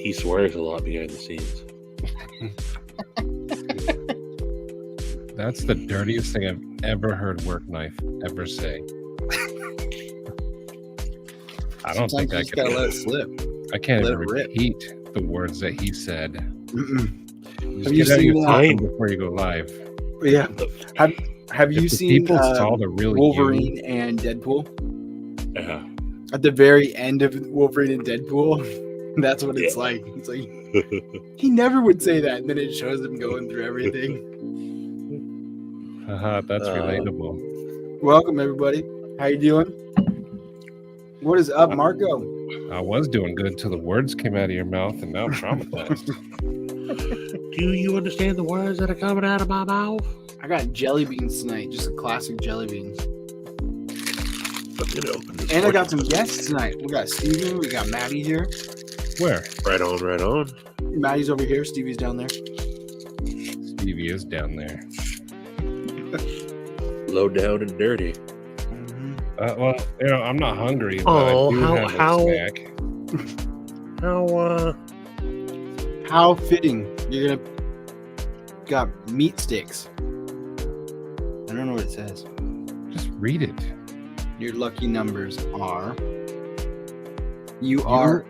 He swears a lot behind the scenes. That's the dirtiest thing I've ever heard Work Knife ever say. I don't think I just gotta let it slip. I can't let even it rip. repeat the words that he said. Mm-mm. Just Have you get out seen your that? phone before you go live. Yeah. Have you If the seen people saw the real Wolverine and Deadpool? Yeah. At the very end of Wolverine and Deadpool, that's what it's Yeah. like. It's like he never would say that, and then it shows him going through everything. Haha, that's relatable. Welcome everybody. How you doing? What is up, Marco? I was doing good till the words came out of your mouth, and now I'm traumatized. Do you understand the words that are coming out of my mouth? I got jelly beans tonight, just a classic jelly beans. I'm gonna open this. And I got some guests tonight. We got Steven, we got Maddie here. Where? Right on, right on. Maddie's over here, Stevie's down there. Stevie is down there. Low down and dirty. Well, I'm not hungry, but Oh, I do have how- a snack. How fitting. You're gonna got meat sticks. I don't know what it says. Just read it. Your lucky numbers are. You are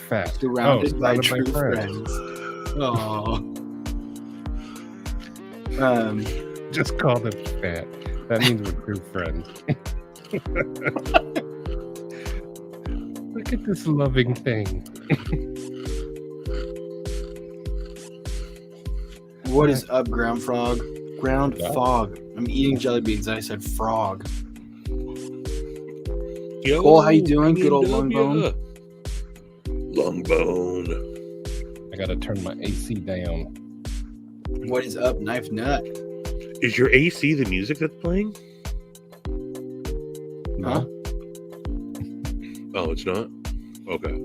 fat. surrounded by true friends. friends. Oh. Just call them fat. That means we're true friends. Look at this loving thing. What is up, ground frog? Ground fog. I'm eating jelly beans. I said frog. Yo, Cole, how you doing? Good old long bone. Long bone. I gotta turn my AC down. What is up, knife nut? Is your AC the music that's playing? Huh? Oh, it's not? Okay.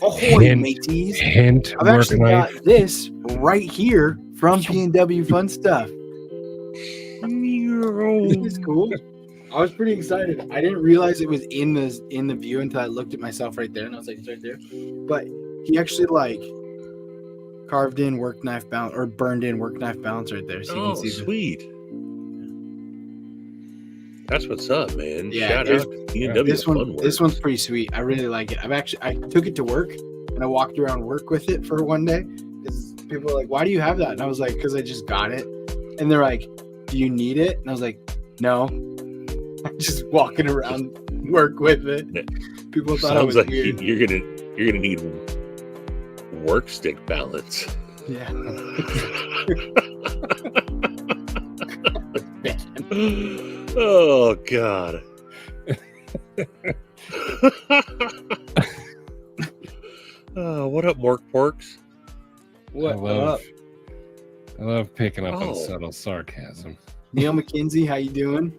Ahoy, Hint. mateys. Hint. I've Work actually knife. got this right here from P&W Fun Stuff. Isn't this cool? I was pretty excited. I didn't realize it was in the view until I looked at myself right there, and I was like, it's right there. But he actually carved in work knife balance or burned in work knife balance right there, so you Oh, can see sweet. That's what's up, man. Yeah, Shout here's- out to P&W this one. Fun This Works. one's pretty sweet. I really like it. I took it to work and I walked around work with it for one day because people were like, "Why do you have that?" And I was like, "Because I just got it." And they're like, "Do you need it?" And I was like, "No." I'm just walking around work with it. People thought I Sounds was like weird. you're gonna need work stick balance. Yeah. Oh God. Oh, what up, Mork Porks? What I up, love picking up on Oh. subtle sarcasm. Neil McKenzie? How you doing?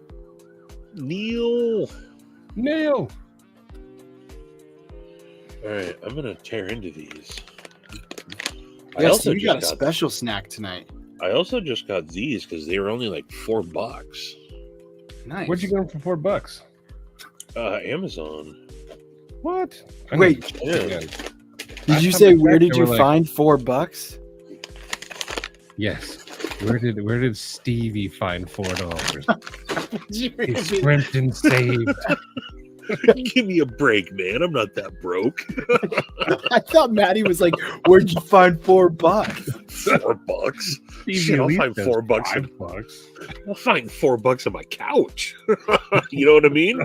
Neil. Neil. All right, I'm gonna tear into these. Yes, you got a special snack tonight. I also just got these because they were only like $4. Nice. Where'd you get them for $4? Amazon. What? Wait. Yeah. Did you Last say time I where checked, did they you were like- find $4? Yes. Where did Stevie find $4? He I scrimped and saved. Give me a break, man. I'm not that broke. thought Maddie was like, "Where'd you find $4?" $4. Stevie Shit, I'll at least find has $4. $5. I'll find $4 on my couch. You know what I mean?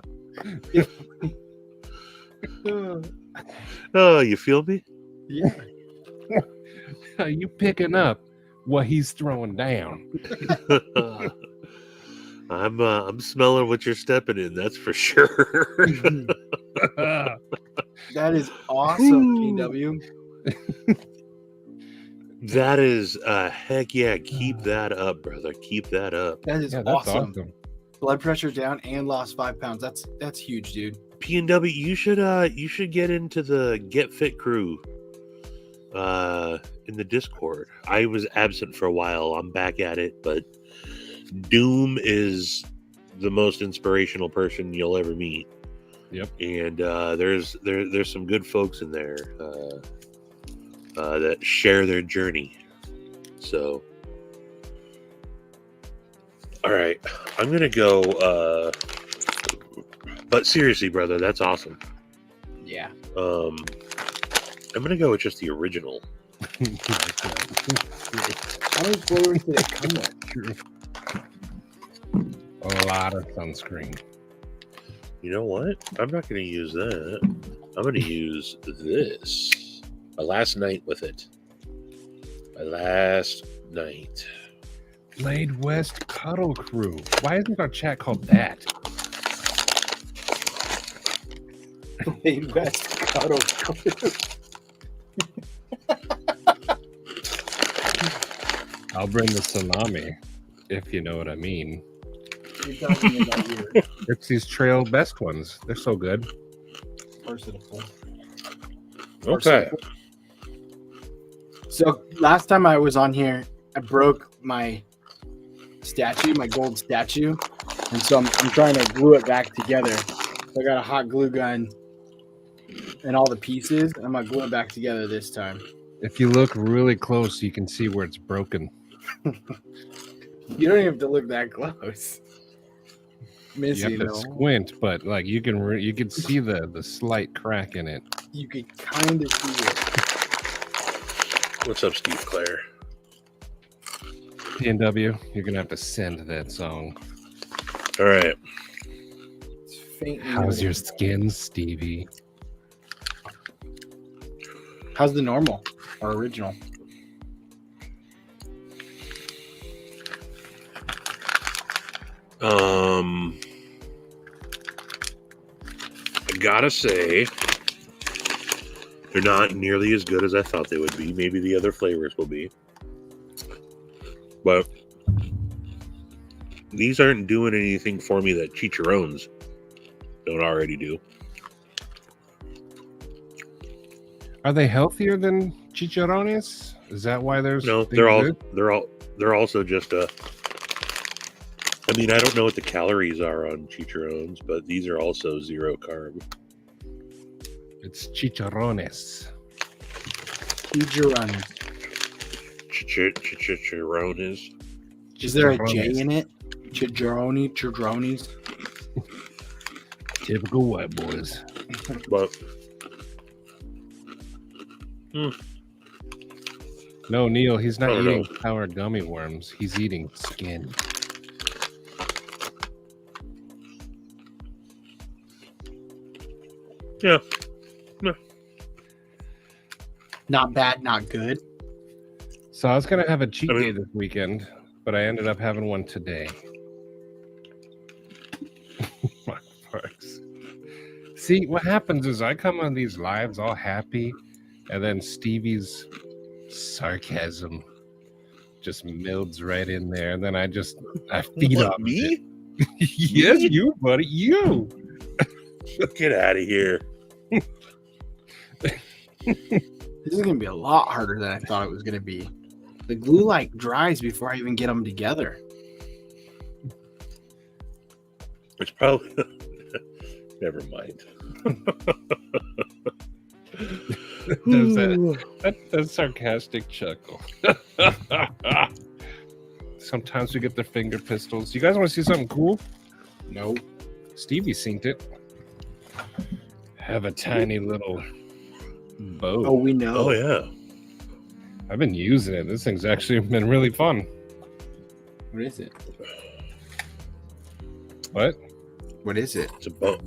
Oh, you feel me? Yeah. Are you picking up what he's throwing down? I'm smelling what you're stepping in. That's for sure. That is awesome, Ooh. PW. That is heck yeah. Keep that up, brother. Keep that up. That is Yeah, that's awesome. awesome. Blood pressure down and lost 5 pounds. That's huge, dude. P&W, you should get into the Get Fit crew in the Discord. I was absent for a while. I'm back at it, but Doom is the most inspirational person you'll ever meet. Yep. And there's some good folks in there that share their journey. So, all right, I'm gonna go. But seriously, brother, that's awesome. Yeah. I'm gonna go with just the original. How many flavors did it come with? A lot of sunscreen. You know what? I'm not gonna use that. I'm gonna use this. My last night with it. My last night. Blade West Cuddle Crew. Why isn't our chat called that? Blade West Cuddle. I'll bring the tsunami, if you know what I mean. You're talking about your It's these trail best ones. They're so good. versatile. Okay. So last time I was on here, I broke my statue, my gold statue, and so I'm trying to glue it back together. So I got a hot glue gun and all the pieces. I'm gonna glue it back together this time. If you look really close, you can see where it's broken. You don't even have to look that close. You Missy, have to though, squint, but like you can see the slight crack in it. you could kind of see it. What's up, Steve Claire? PNW, you're gonna have to send that song. All right. It's faintly How's your noticeable. skin, Stevie? How's the normal or original? I gotta say, they're not nearly as good as I thought they would be. Maybe the other flavors will be. But these aren't doing anything for me that chicharrones don't already do. Are they healthier than chicharrones? Is that why there's No, they're also just I mean, I don't know what the calories are on chicharrones, but these are also 0 carb. It's chicharrones. Chicharrones. Chicharrones. Is there a J in it? Chicharrones. Typical white boys. But No, Neil, he's not I don't eating know. sour gummy worms. He's eating skin. yeah, Not bad, not good. So I was gonna have a cheat I mean- day this weekend, but I ended up having one today. My farts. See, what happens is I come on these lives all happy, and then Stevie's sarcasm just melds right in there, and then I feed What, off of me? it. Yes, you, buddy, you. Get out of here. This is gonna be a lot harder than I thought it was gonna be. The glue like dries before I even get them together. It's probably never mind. There's that sarcastic chuckle. Sometimes we get the finger pistols. You guys want to see something cool? No. Stevie synced it. Have a tiny little bow. Oh, we know. Oh yeah. I've been using it. This thing's actually been really fun. What is it? What? What is it? It's a bow.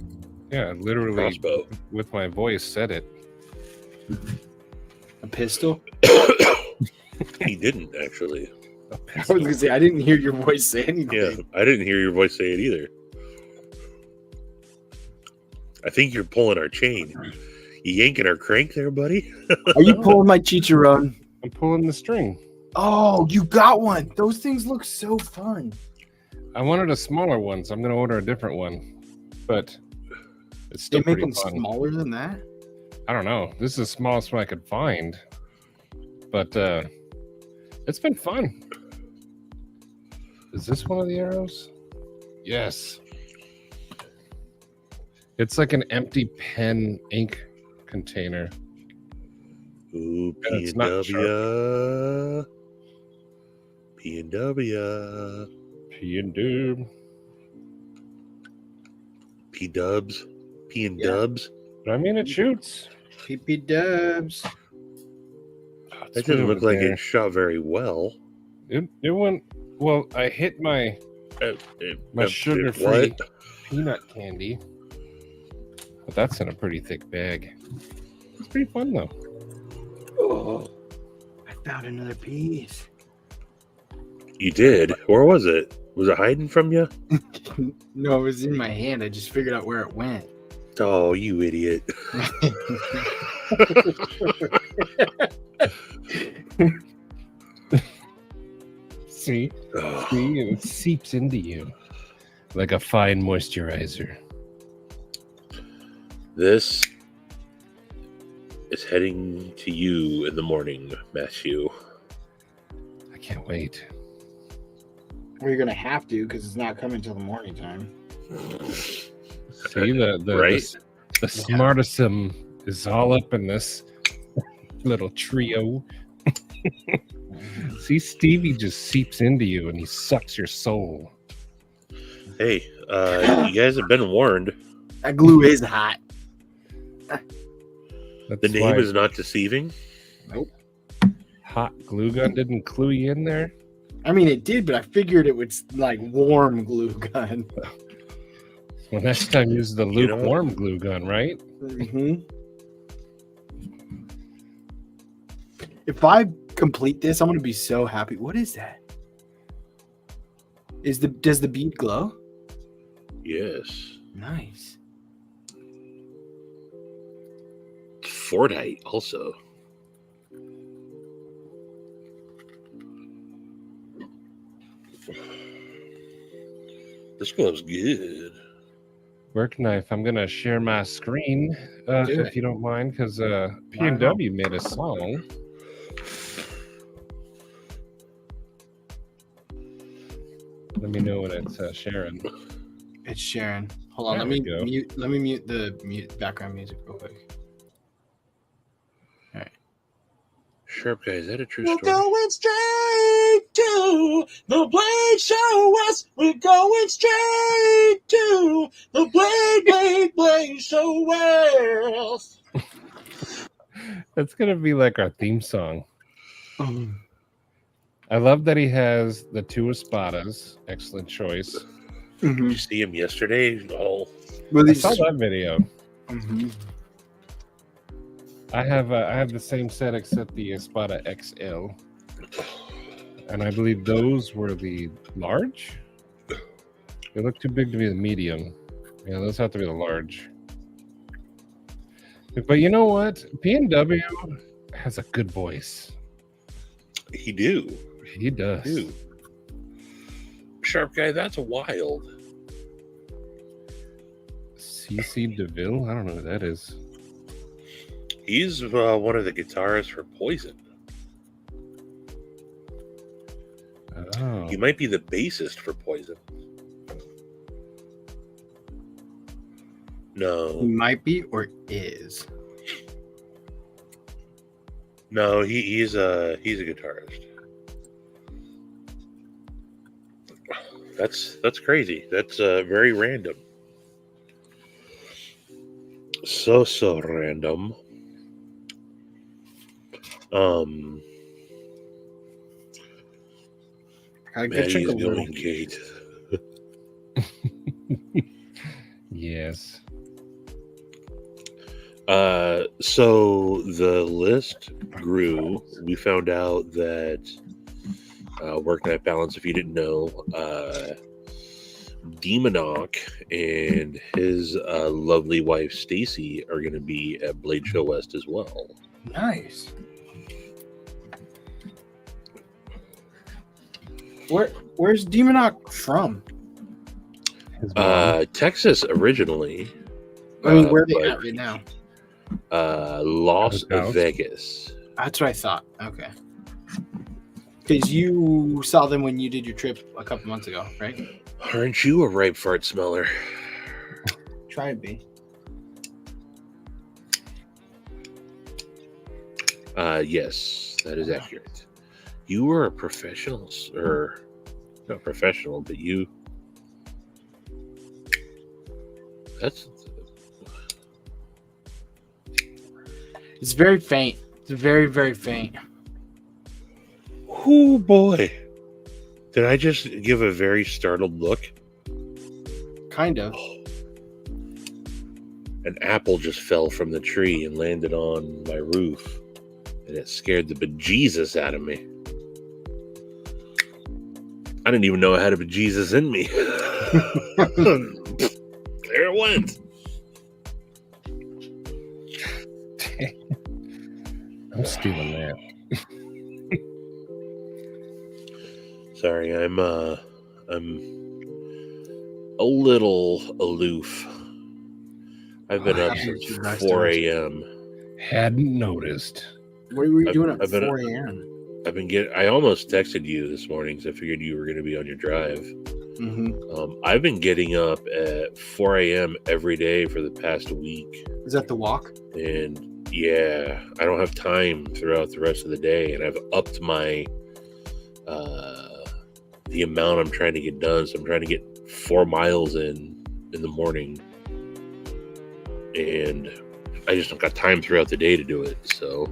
Yeah, literally Crossbow. with my voice said it. A pistol? He didn't actually. A I was pistol. gonna say I didn't hear your voice say anything. Yeah, I didn't hear your voice say it either. I think you're pulling our chain. You yanking our crank there, buddy? Are you pulling my chicharron? I'm pulling the string. Oh, you got one. Those things look so fun. I wanted a smaller one, so I'm going to order a different one. But it's They still make pretty them fun. smaller than that? I don't know. This is the smallest one I could find. But it's been fun. Is this one of the arrows? Yes. It's like an empty pen ink container. Ooh, And it's not P&W. P&W. P and D. P-dubs. P and Yeah. dubs. But I mean, it shoots. PP dubs. That doesn't look like it shot very well. It went well. I hit my My sugar-free peanut candy, but that's in a pretty thick bag. It's pretty fun though. Oh, I found another piece. You did? Where was it? Was it hiding from you? No, it was in my hand. I just figured out where it went. Oh, you idiot. See, Oh, and it seeps into you like a fine moisturizer. this is heading to you in the morning, Matthew. I can't wait. Well, you're gonna have to because it's not coming till the morning time. See the Right? the smartism is all up in this little trio. See, Stevie just seeps into you and he sucks your soul. Hey, you guys have been warned. That glue is hot. That's The name why is not deceiving. hot glue gun didn't clue you in there. I mean, it did, but I figured it was like warm glue gun. Well, next time use the You know- lukewarm glue gun, right? Mm-hmm. If I complete this, I'm gonna be so happy. What is that? Does the bead glow? Yes. Nice. Fordite also. This gloves good. Work knife. I'm gonna share my screen Do if it. you don't mind, because P&W made a song. Let me know when it's sharing. It's Sharon. Hold on, There let we me go. mute. Let me mute the background music real quick. Sharp guy, is that a true We're story? going straight to the Blade Show West. We're going straight to the Blade Show West. That's gonna be like our theme song. I love that he has the two Espadas. Excellent choice. Did you see him yesterday? Oh, Well, I these, saw that video. Mhm. I have the same set except the Espada XL, and I believe those were the large. They look too big to be the medium. Yeah, those have to be the large. But you know what? P&W has a good voice. he do. He does. Dude. Sharp guy, that's wild. CC DeVille? I don't know who that is. He's one of the guitarists for Poison. Oh, He might be the bassist for Poison. He No, might be or is. no, he's a guitarist. That's crazy. That's very random. So random. Got a good Maddie's chunk of wood. going Kate. yes. So the list grew. We found out that Work Night Balance, if you didn't know, Demonoc and his lovely wife Stacy are going to be at Blade Show West as well. Nice. Where's Demonoc from? His mom. Texas originally. I mean, where are they but, at right now? Las His house? Vegas. That's what I thought. Okay. Because you saw them when you did your trip a couple months ago, right? Aren't you a ripe fart smeller? Try to be. Yes, that is accurate. You were a professional, or not professional, but you. That's It's very faint. It's very, very faint. oh boy. Did I just give a very startled look? Kind of. An apple just fell from the tree and landed on my roof, and it scared the bejesus out of me. I didn't even know I had a bejesus in me. There it went. I'm stealing that. Sorry, I'm a little aloof. I've been up since 4 a.m. Hadn't noticed. What were you I've- doing at I've been- 4 a.m.? I almost texted you this morning because I figured you were going to be on your drive. Mm-hmm. I've been getting up at 4 a.m. every day for the past week. Is that the walk? And yeah, I don't have time throughout the rest of the day. And I've upped my, the amount I'm trying to get done. So I'm trying to get 4 miles in the morning. And I just don't got time throughout the day to do it. So,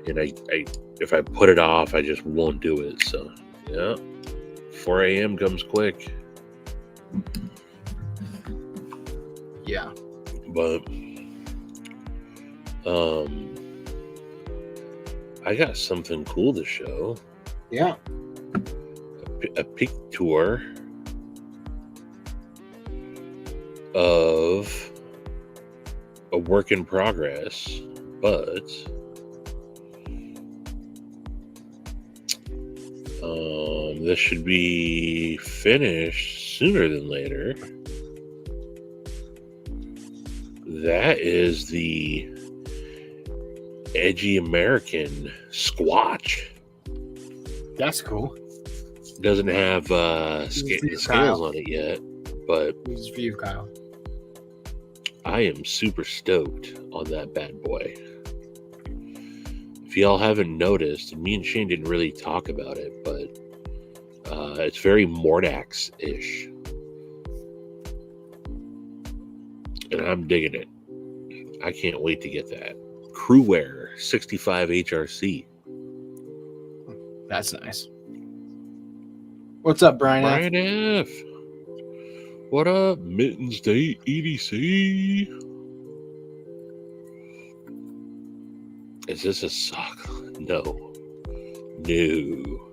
and I if I put it off, I just won't do it. So, yeah, 4 a.m. comes quick. Yeah. But, I got something cool to show. Yeah. A picture of a work in progress, but this should be finished sooner than later. That is the Edgy American Squatch. That's cool. Doesn't have Kyle. scales on it yet, but This is for you, Kyle. I am super stoked on that bad boy. If y'all haven't noticed, and me and Shane didn't really talk about it, but it's very Mordax-ish. And I'm digging it. I can't wait to get that. Crewwear 65 HRC. That's nice. What's up, Brian? F? Brian F. What up, Mittens Day EDC? Is this a sock? No. No.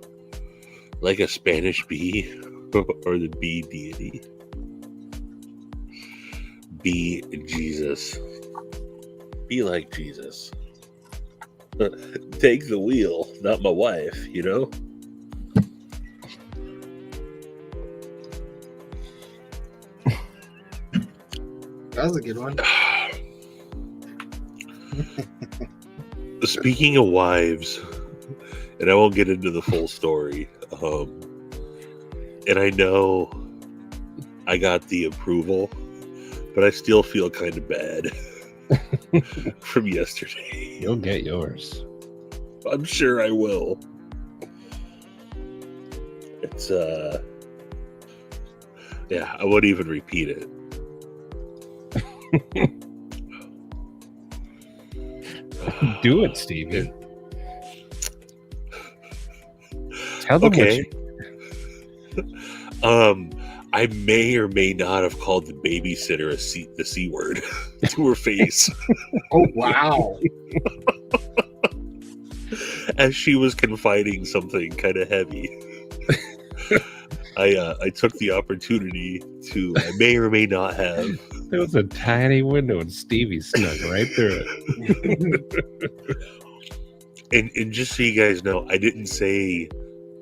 Like a Spanish bee or the bee deity? Be Jesus. Be like Jesus. Take the wheel, not my wife, you know? That was a good one. Speaking of wives, and I won't get into the full story, and I know I got the approval, but I still feel kind of bad from yesterday. You'll get yours. I'm sure I will. It's, yeah, I won't even repeat it. Do it, Stevie. Tell them Okay. what you... I may or may not have called the babysitter the C word to her face Oh, wow. as she was confiding something kind of heavy. I took the opportunity to, I may or may not have. There was a tiny window and Stevie snuck right through it. And just so you guys know, I didn't say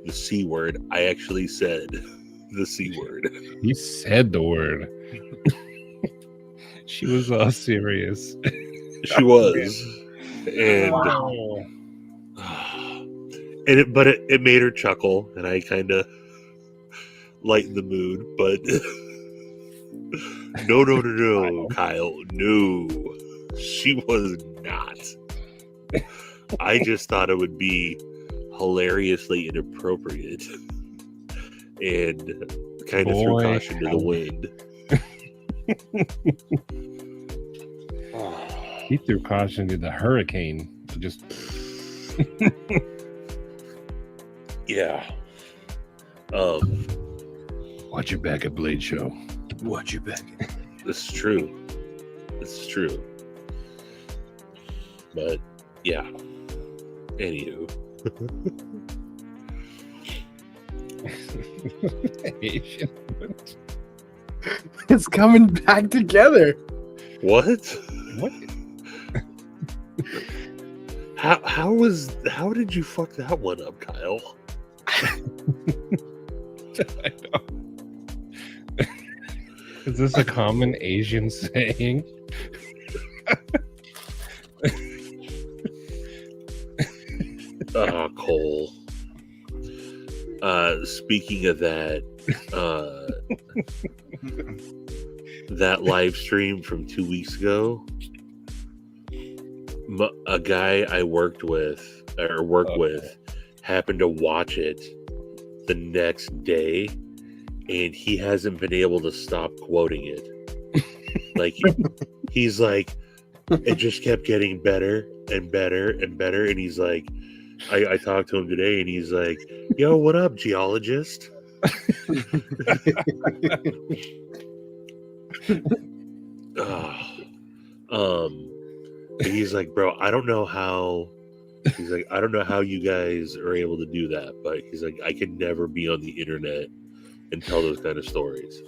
the C word. I actually said the C word. He said the word. She was all serious. She was. And, Wow. but it made her chuckle, and I kind of lightened the mood. But no, Kyle, no, she was not. I just thought it would be hilariously inappropriate and kind of threw Boy, caution to the wind. He threw caution to the hurricane. Just Yeah. watch your back at Blade Show. Watch your back. This is true. This is true. But yeah. Anywho. Asian. It's coming back together. What? What? How did you fuck that one up, Kyle? I know. Is this a common Asian saying? Cole. Speaking of that, that live stream from 2 weeks ago, a guy I work with happened to watch it the next day, and he hasn't been able to stop quoting it. Like, he's like, it just kept getting better and better and better, and he's like, I talked to him today, and he's like, yo, what up, geologist? He's like, bro, I don't know how you guys are able to do that, but he's like, I can never be on the internet and tell those kind of stories.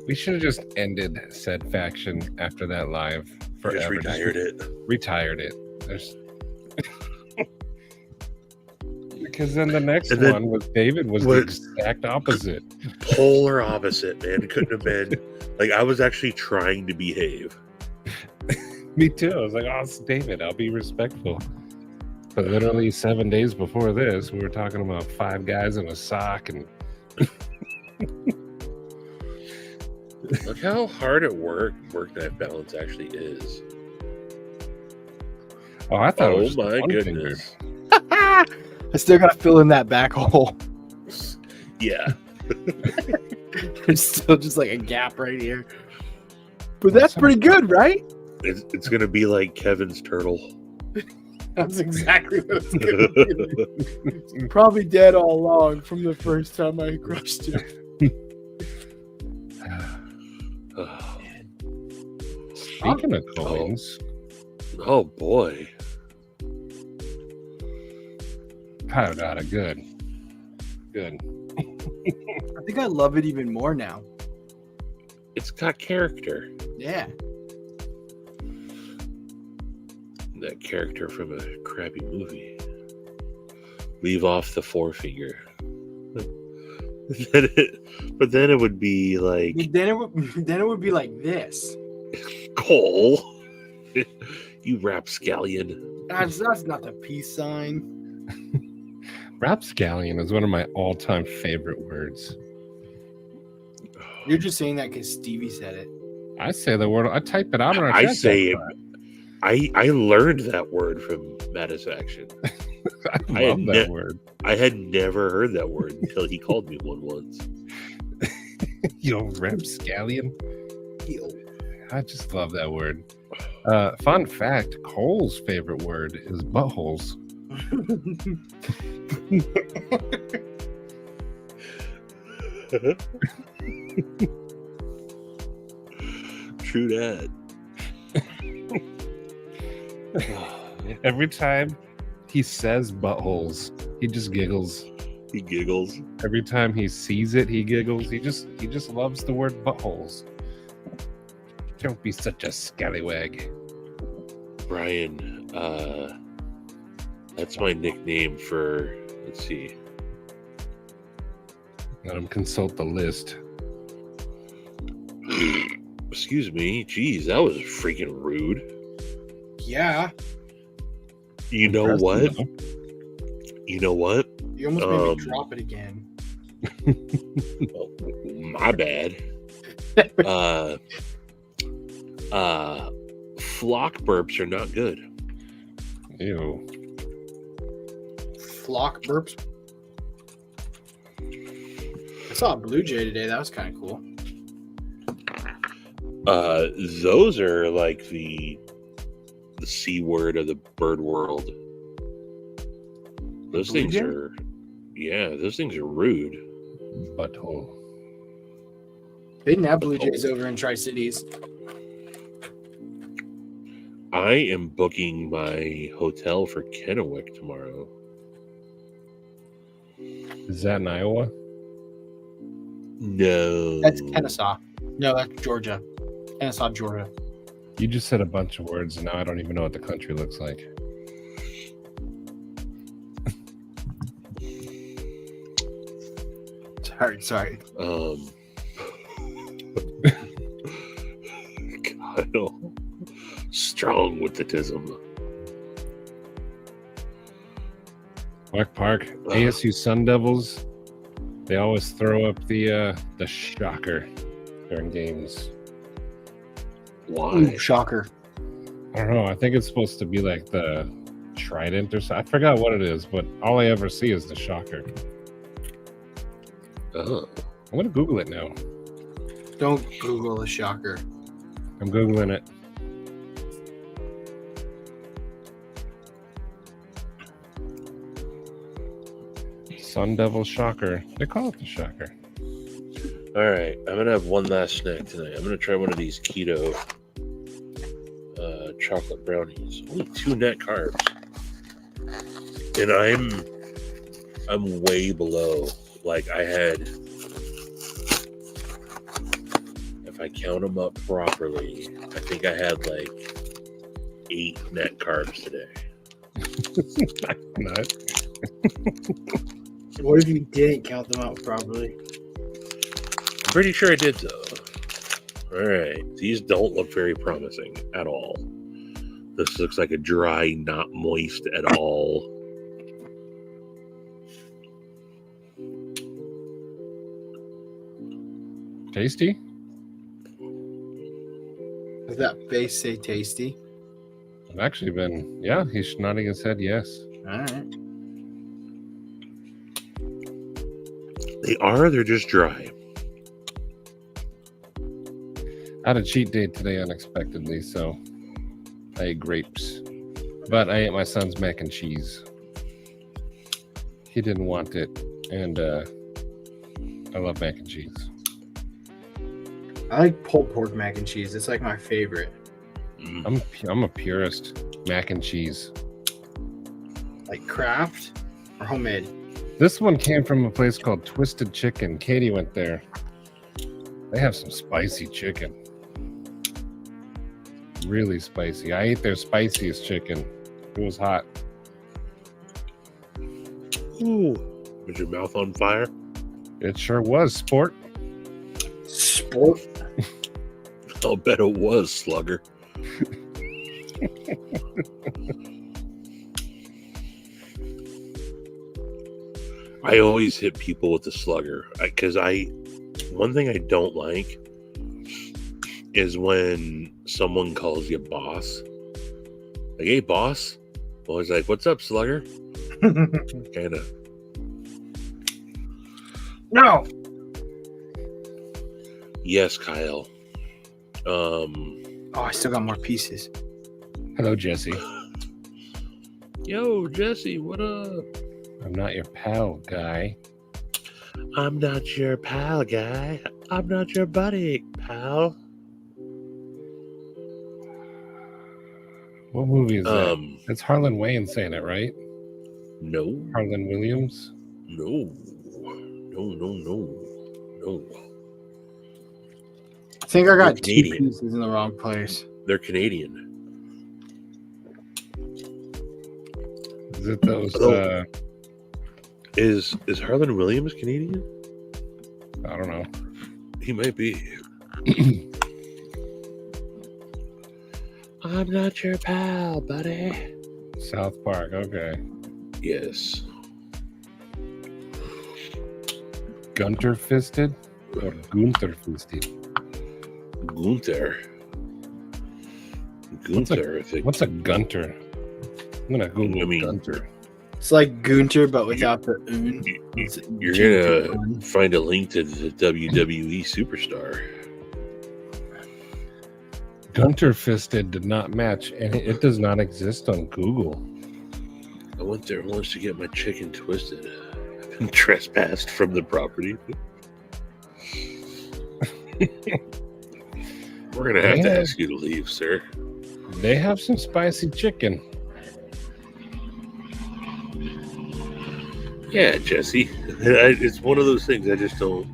We should have just ended said faction after that live forever. Just retired it. Retired it. There's... Because then the next And then- one was David was the exact opposite. Polar opposite, man. It couldn't have been. Like, I was actually trying to behave. Me too. I was like, oh, it's David. I'll be respectful. But literally 7 days before this, we were talking about 5 guys in a sock and Look how hard at work-life balance actually is. oh, I thought it Oh was just my one goodness. I still gotta fill in that back hole. Yeah. There's still just like a gap right here. But that's pretty good, right? It's gonna be like Kevin's turtle. That's exactly what it's gonna be. Probably dead all along from the first time I crushed him. Speaking of coins, Oh boy. powder data, good. Good. I think I love it even more now. It's got character. Yeah. That character from a crappy movie. Leave off the forefinger. But then it would be like, Then it would be like this. Cole, you rapscallion. That's not the peace sign. Rapscallion is one of my all-time favorite words. You're just saying that because Stevie said it. I say the word. I type it out on our I chat say it. sometime. I learned that word from Satisfaction. I I love had that word. I had never heard that word until he called me one once. Yo, rapscallion. I just love that word. Fun fact: Cole's favorite word is buttholes. True that. Every time he says buttholes, he just giggles. He giggles. Every time he sees it, he giggles. He just loves the word buttholes. Don't be such a scallywag. Brian, that's my nickname for, let's see. Let him consult the list. Excuse me. Jeez, that was freaking rude. Yeah. You know Impressive, what? though. You know what? You almost made me drop it again. Oh, my bad. flock burps are not good. Ew. Flock burps. I saw a blue jay today. That was kind of cool. Those are like the C word of the bird world. Those Blue things jay? are, those things are rude. Butthole. They didn't have blue jays over in Tri-Cities. I am booking my hotel for Kennewick tomorrow. Is that in Iowa? No, That's Kennesaw. No, that's Georgia. Kennesaw, Georgia. You just said a bunch of words, and now I don't even know what the country looks like. Sorry. Kyle, strong with the tism. Black Park, ASU Sun Devils. They always throw up the shocker during games. Why? Ooh, shocker. I don't know. I think it's supposed to be like the trident or something. I forgot what it is, but all I ever see is the shocker. Oh, I'm gonna Google it now. Don't Google the shocker. I'm Googling it. Sun Devil Shocker. They call it the Shocker. all right. I'm gonna have one last snack tonight. I'm gonna try one of these keto chocolate brownies. Only 2 net carbs, and I'm way below. Like I had, if I count them up properly, I think I had like 8 net carbs today. Nut. What if you didn't count them out properly? I'm pretty sure I did though. All right, these don't look very promising at all. This looks like a dry, not moist at all. Tasty? Does that face say tasty? I've actually been, yeah, he's nodding his head yes. All right. They're just dry. I had a cheat day today unexpectedly, so I ate grapes. But I ate my son's mac and cheese. He didn't want it, and I love mac and cheese. I like pulled pork mac and cheese. It's like my favorite. Mm. I'm a purist. Mac and cheese. Like Kraft or homemade. This one came from a place called Twisted Chicken. Katie went there. They have some spicy chicken. Really spicy. I ate their spiciest chicken. It was hot. Ooh. Was your mouth on fire? It sure was, sport. Sport. I'll bet it was, Slugger. I always hit people with the Slugger because one thing I don't like is when someone calls you boss. Like, hey, boss. Always like, what's up, Slugger? Kind of. No. Yes, Kyle. Oh, I still got more pieces. Hello, Jesse. Yo, Jesse, what up? I'm not your pal, guy. I'm not your pal, guy. I'm not your buddy, pal. What movie is that? It's Harlan Wayne saying it, right? No. Harlan Williams? No. I think I got They're 2 Canadian. pieces in the wrong place. They're Canadian. Is it those, Oh. Is Harlan Williams Canadian? I don't know. He might be. I'm not your pal, buddy. South Park, okay. Yes. Gunter Fisted? Or Gunther Fisted? Gunther. Gunther, I think. What's a Gunter? I'm gonna Google I mean- Gunter. It's like Gunter, but without the un. It's You're Gunter. gonna find a link to the WWE superstar. Gunter Fisted did not match, and it does not exist on Google. I went there once to get my chicken twisted. I've been trespassed from the property. We're gonna have to Yeah. ask you to leave, sir. They have some spicy chicken. Yeah, Jesse. It's one of those things I just don't.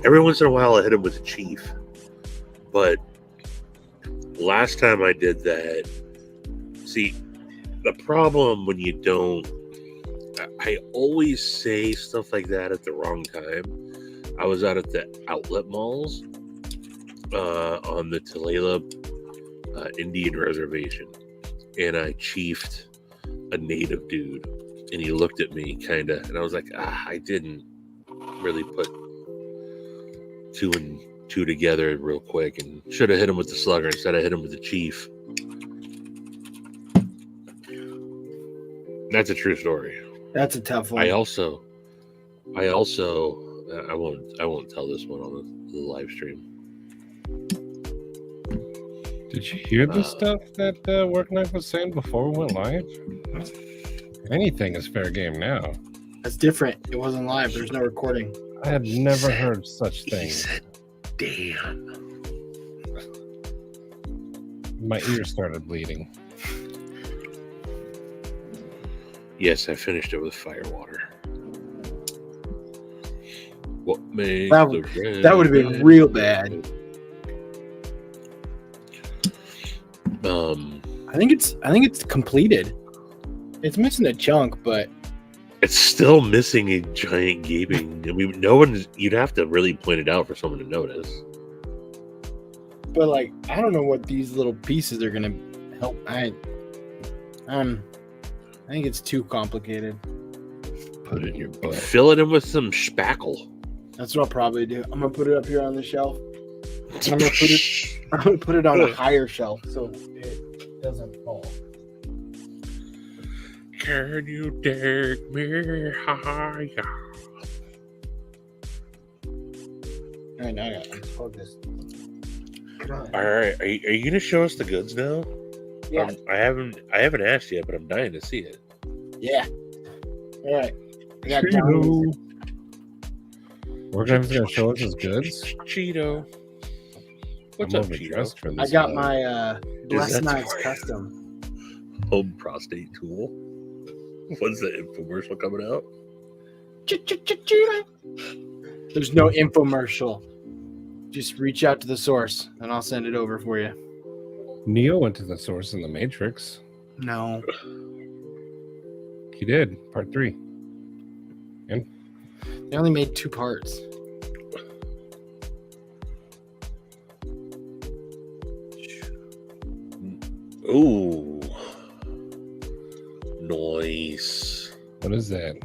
Every once in a while, I hit him with a chief, but last time I did that, see, the problem when you don't, I always say stuff like that at the wrong time. I was out at the outlet malls on the Tulalip Indian reservation, and I chiefed a native dude, and he looked at me kind of, and I was like, I didn't really put two and two together real quick, and should have hit him with the slugger instead. I hit him with the chief. That's a true story. That's a tough one. I also, I won't tell this one on the live stream. Did you hear the stuff that Worknife was saying before we went live? Anything is fair game now. That's different. It wasn't live. There's no recording. I had never heard such He things. said, "Damn." My ears started bleeding. Yes, I finished it with firewater. What makes That would have been real bad. I think it's completed. It's missing a chunk, but It's still missing a giant gaping. I mean, you'd have to really point it out for someone to notice. like I don't know what these little pieces are gonna help. I think it's too complicated. Put it in your butt. Fill it in with some spackle. That's what I'll probably do. I'm gonna put it up here on the shelf. I'm gonna put it on a higher shelf so it doesn't fall. Can you take me higher? All right, now I got unplug this. All right, are you gonna show us the goods now? Yeah, I haven't asked yet, but I'm dying to see it. yeah. All right. I got diamonds. Worknife's gonna show us his goods. Cheeto. What's I'm up, Cheeto? overdressed for I this. got live. my Blessed that Knives for you? custom. Home prostate tool. When's the infomercial coming out? There's no infomercial. Just reach out to the source and I'll send it over for you. Neo went to the source in the Matrix. No. He did. Part 3. They only made 2 parts. Ooh. Nice. What is that?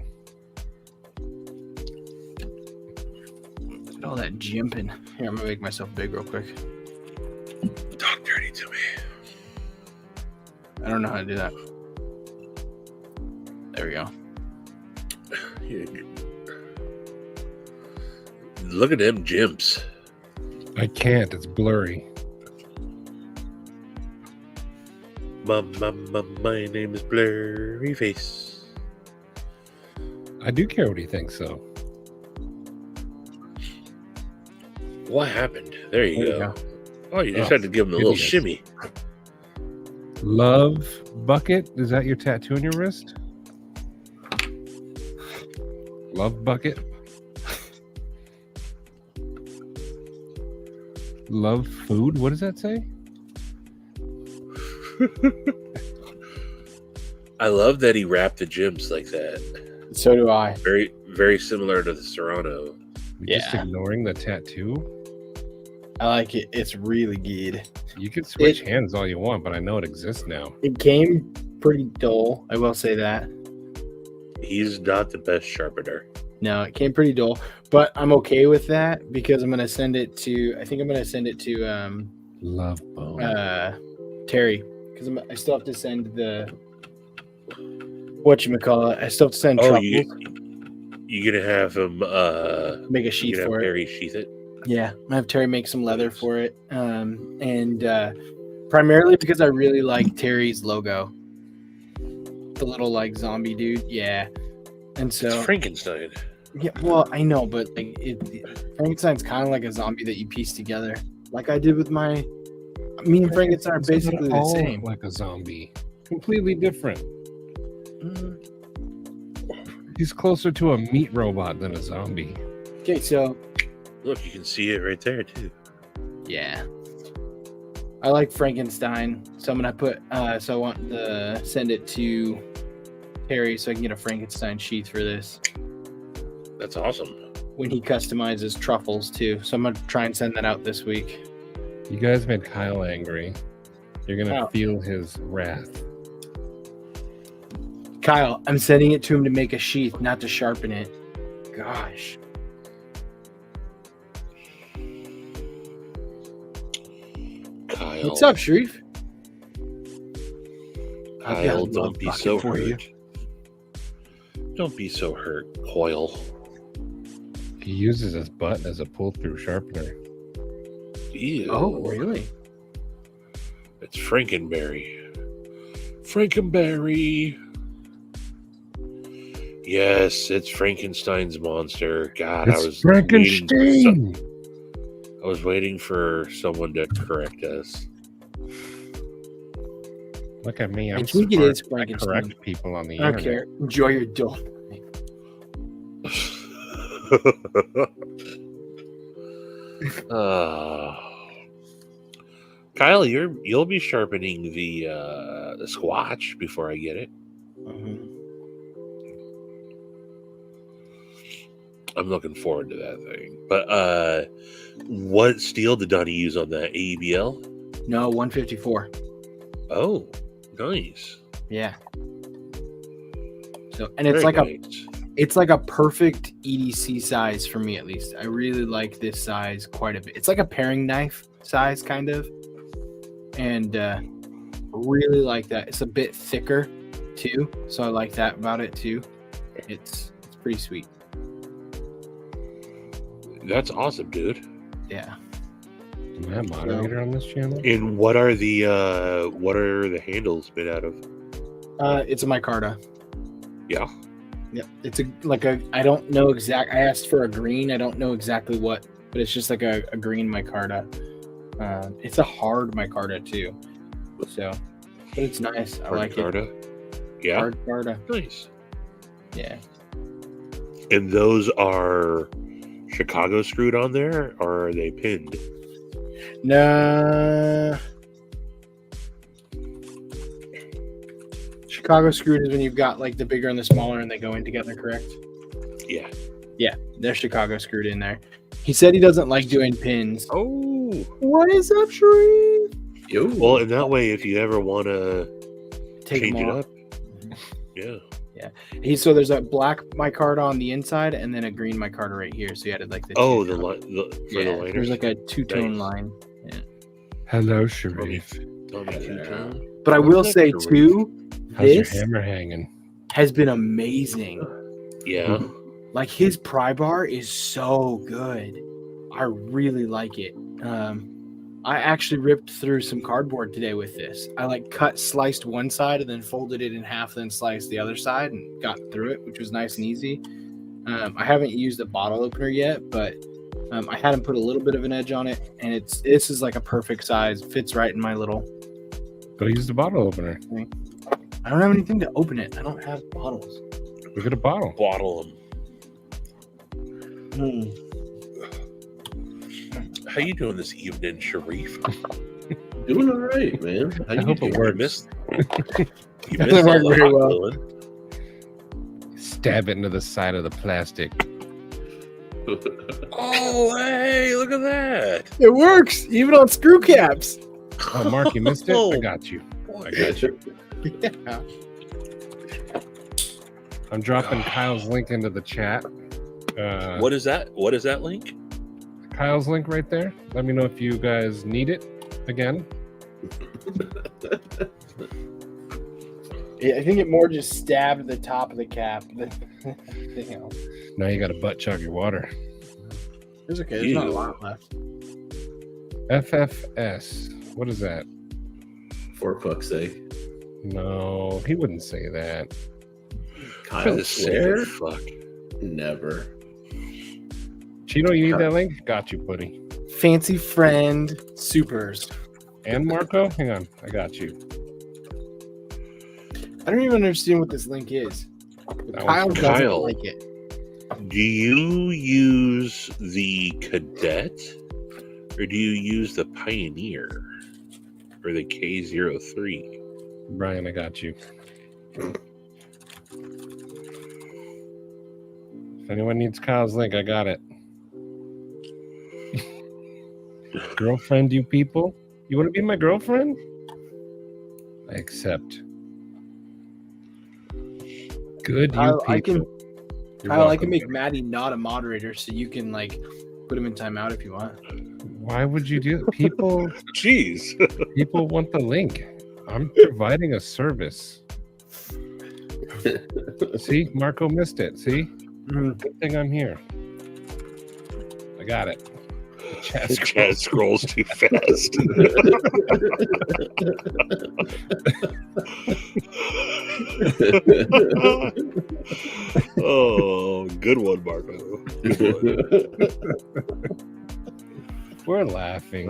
Look at all that jimping. Here, I'm gonna make myself big real quick. Talk dirty to me. I don't know how to do that. There we go. Look at them jimps. I can't. It's blurry. My name is Blurry Face. I do care what he thinks, though. What happened? There you There you go. Oh, you just Oh, had to give him a little idiot. shimmy. Love Bucket. Is that your tattoo on your wrist? Love Bucket. Love food. What does that say? I love that he wrapped the jimps like that. So do I. Very, very similar to the Serrano. You're just Yeah. ignoring the tattoo. I like it. It's really good. You can switch hands all you want, but I know it exists now. It came pretty dull. I will say that. He's not the best sharpener. No, it came pretty dull, but I'm okay with that because I'm gonna send it to. I think I'm gonna send it to Love bone. Terry, because I still have to send the whatchamacallit. I still have to send Oh, truffles. you gonna have him Make a you sheath gonna have for it. Barry sheath it? Yeah, I have Terry make some leather for it, and primarily because I really like Terry's logo, the little like zombie dude. Yeah, and It's so Frankenstein. yeah, well, I know, but like Frankenstein's kind of like a zombie that you piece together, like I did with me and Frankenstein are basically the All same. like a zombie, completely different. He's closer to a meat robot than a zombie. Okay, so Look, you can see it right there too. yeah, I like Frankenstein, so I'm gonna put. So I want to send it to Terry so I can get a Frankenstein sheath for this That's awesome. when he customizes truffles too. So I'm gonna try and send that out this week. You guys made Kyle angry. You're gonna Oh. feel his wrath. Kyle, I'm sending it to him to make a sheath, not to sharpen it. Gosh. Kyle. What's up, Sharif? I've got a Kyle, little don't be bucket so for you. hurt. Don't be so hurt, Coil. He uses his butt as a pull-through sharpener. Ew. Oh, really? It's Frankenberry. Frankenberry. Yes, it's Frankenstein's monster. God, I was Frankenstein. I was waiting for someone to correct us. Look at me. I'm I think it smart. is I Frankenstein. correct people on the I don't internet. care. Enjoy your dough. Kyle, you'll be sharpening the Squatch before I get it. I'm looking forward to that thing. But what steel did Donnie use on that AEBL? No, 154. Oh, nice. Yeah. So, and it's Very like nice. it's like a perfect EDC size for me, at least. I really like this size quite a bit. It's like a paring knife size, kind of, and really like that. It's a bit thicker too, so I like that about it too. It's pretty sweet. That's awesome, dude. Yeah. Am I a moderator on this channel? And what are the handles made out of? It's a micarta. Yeah. Yeah, it's I don't know exact. I asked for a green. I don't know exactly what, but it's just like a green micarta. It's a hard micarta too, so but it's nice. I like it. Micarta? Yeah. Hard micarta. Nice. Yeah. And those are Chicago screwed on there, or are they pinned? Nah. Chicago screwed is when you've got like the bigger and the smaller and they go in together, correct? Yeah. Yeah, they're Chicago screwed in there. He said he doesn't like doing pins. Oh. What is up, Sharif? Yo. Well, in that way, if you ever want to Take change them it off. up, yeah. So there's a black micarta on the inside and then a green micarta right here. So he added like the Oh, two- the liners. there's like a two-tone Nice. line. Hello, Tell me, Sharif. tell me two-tone. But I will What's say up, Sharif? too, How's your this hammer hanging? has been amazing. Yeah. Like his pry bar is so good. I really like it. I actually ripped through some cardboard today with this. I like sliced one side and then folded it in half, then sliced the other side and got through it, which was nice and easy. I haven't used a bottle opener yet, but I had him put a little bit of an edge on it, and this is like a perfect size. Fits right in my little. Go use the bottle opener. I don't have anything to open it. I don't have bottles. Look at a bottle. Bottle them. How you doing this evening, Sharif? Doing all right, man. How I you hope it doing? You works. missed. You Doesn't missed all work the very hot well. gluing. Stab it into the side of the plastic. Oh, hey, look at that. It works even on screw caps. Oh, Mark, you missed it? I got you. I got you. Yeah. I'm dropping Kyle's link into the chat. What is that? What is that link? Kyle's link right there. Let me know if you guys need it again. Yeah, I think it more just stabbed the top of the cap than anything else. Now you got to butt chug your water. It's okay. There's not a Ew. lot left. FFS. What is that? For fuck's sake. No, he wouldn't say that. Kyle The swear? fuck. Never. Chino, you need that link? Got you, buddy. Fancy friend supers. And Marco? Hang on. I got you. I don't even understand what this link is. That Kyle one's doesn't Kyle. like it. Do you use the Cadet or do you use the Pioneer or the K03? Brian, I got you. If anyone needs Kyle's link, I got it. Girlfriend, you people? You want to be my girlfriend? I accept. Good, you Kyle, people. I can, You're Kyle, I welcome. can make Maddie not a moderator, so you can like put him in timeout if you want. Why would you do that? People Jeez. people want the link. I'm providing a service. See, Marco missed it. See? Good thing I'm here. I got it. The chat The chat scrolls too fast. Oh, good one, Marco. Good one. We're laughing.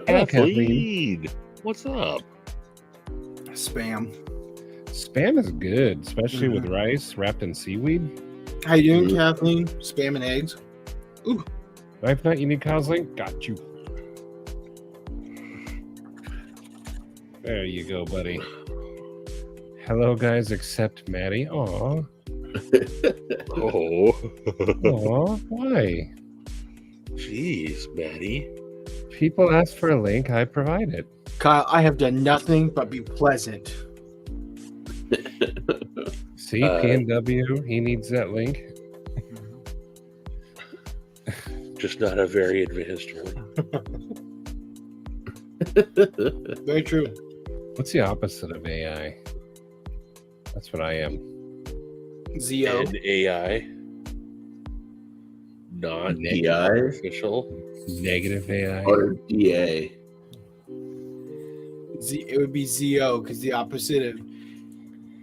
Kathleen, Kathleen. what's up? Spam. Spam is good, especially with rice wrapped in seaweed. How you doing, Kathleen? Spam and eggs. Knife Nut, you need Kyle's link? Got you. There you go, buddy. Hello, guys, except Maddie. Aw. Oh, Aw. Why? jeez, Maddie. People ask for a link, I provide it. Kyle, I have done nothing but be pleasant. See, Uh, PNW, he needs that link. Just not a very advanced one. Very true. What's the opposite of AI? That's what I am. Zio. And AI, not DI artificial. Negative AI. or DA. It would be Zo because the opposite of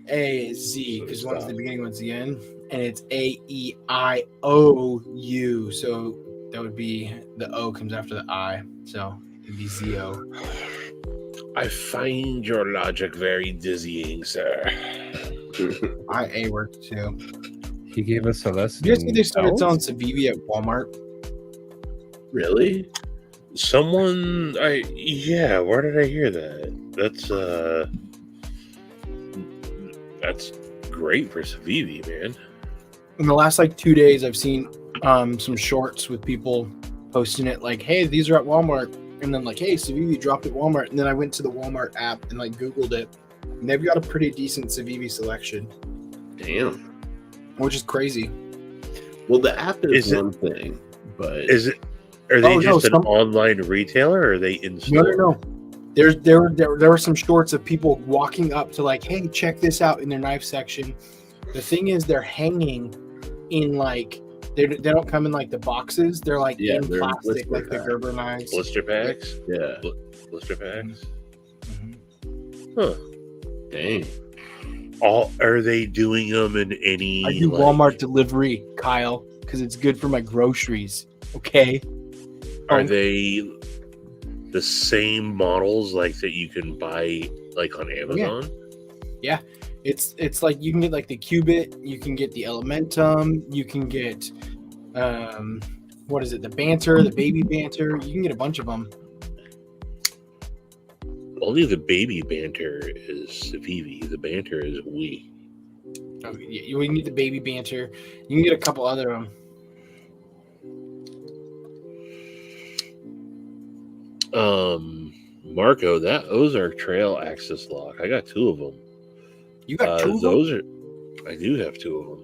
A is Z because one's the beginning, one's the end, and it's AEIOU. So that would be the O comes after the I. So it'd be Zo. I find your logic very dizzying, sir. A worked too. He gave us a lesson. You guys see they started in selling Civivi at Walmart? Really? Someone, where did I hear that? That's great for Civivi, man. In the last like 2 days, I've seen some shorts with people posting it like, "Hey, these are at Walmart," and then like, "Hey, Civivi dropped at Walmart," and then I went to the Walmart app and like Googled it, and they've got a pretty decent Civivi selection, Damn. which is crazy. Well, the app is Is it- one thing, but Are they Oh, no, just an some- online retailer or are they in No, store? no. There were some shorts of people walking up to like, "Hey, check this out" in their knife section. The thing is, they're hanging in like they don't come in like the boxes. They're like Yeah, in they're plastic, blister like the packs. Gerber knives. Blister packs? yeah. Blister packs? Mhm. Huh. Dang. Are they doing them in any? I do like- Walmart delivery, Kyle, because it's good for my groceries. Okay. Are they the same models like that you can buy like on Amazon? It's like you can get like the Cubit, you can get the Elementum, you can get what is it? The Banter, the Baby Banter. You can get a bunch of them. Only the baby banter is Civivi. The banter is Wii. Oh, you need the Baby Banter. You can get a couple other of them. Marco, that Ozark Trail Axis lock. I got 2 of them. You got two of them? Those are. I do have 2 of them.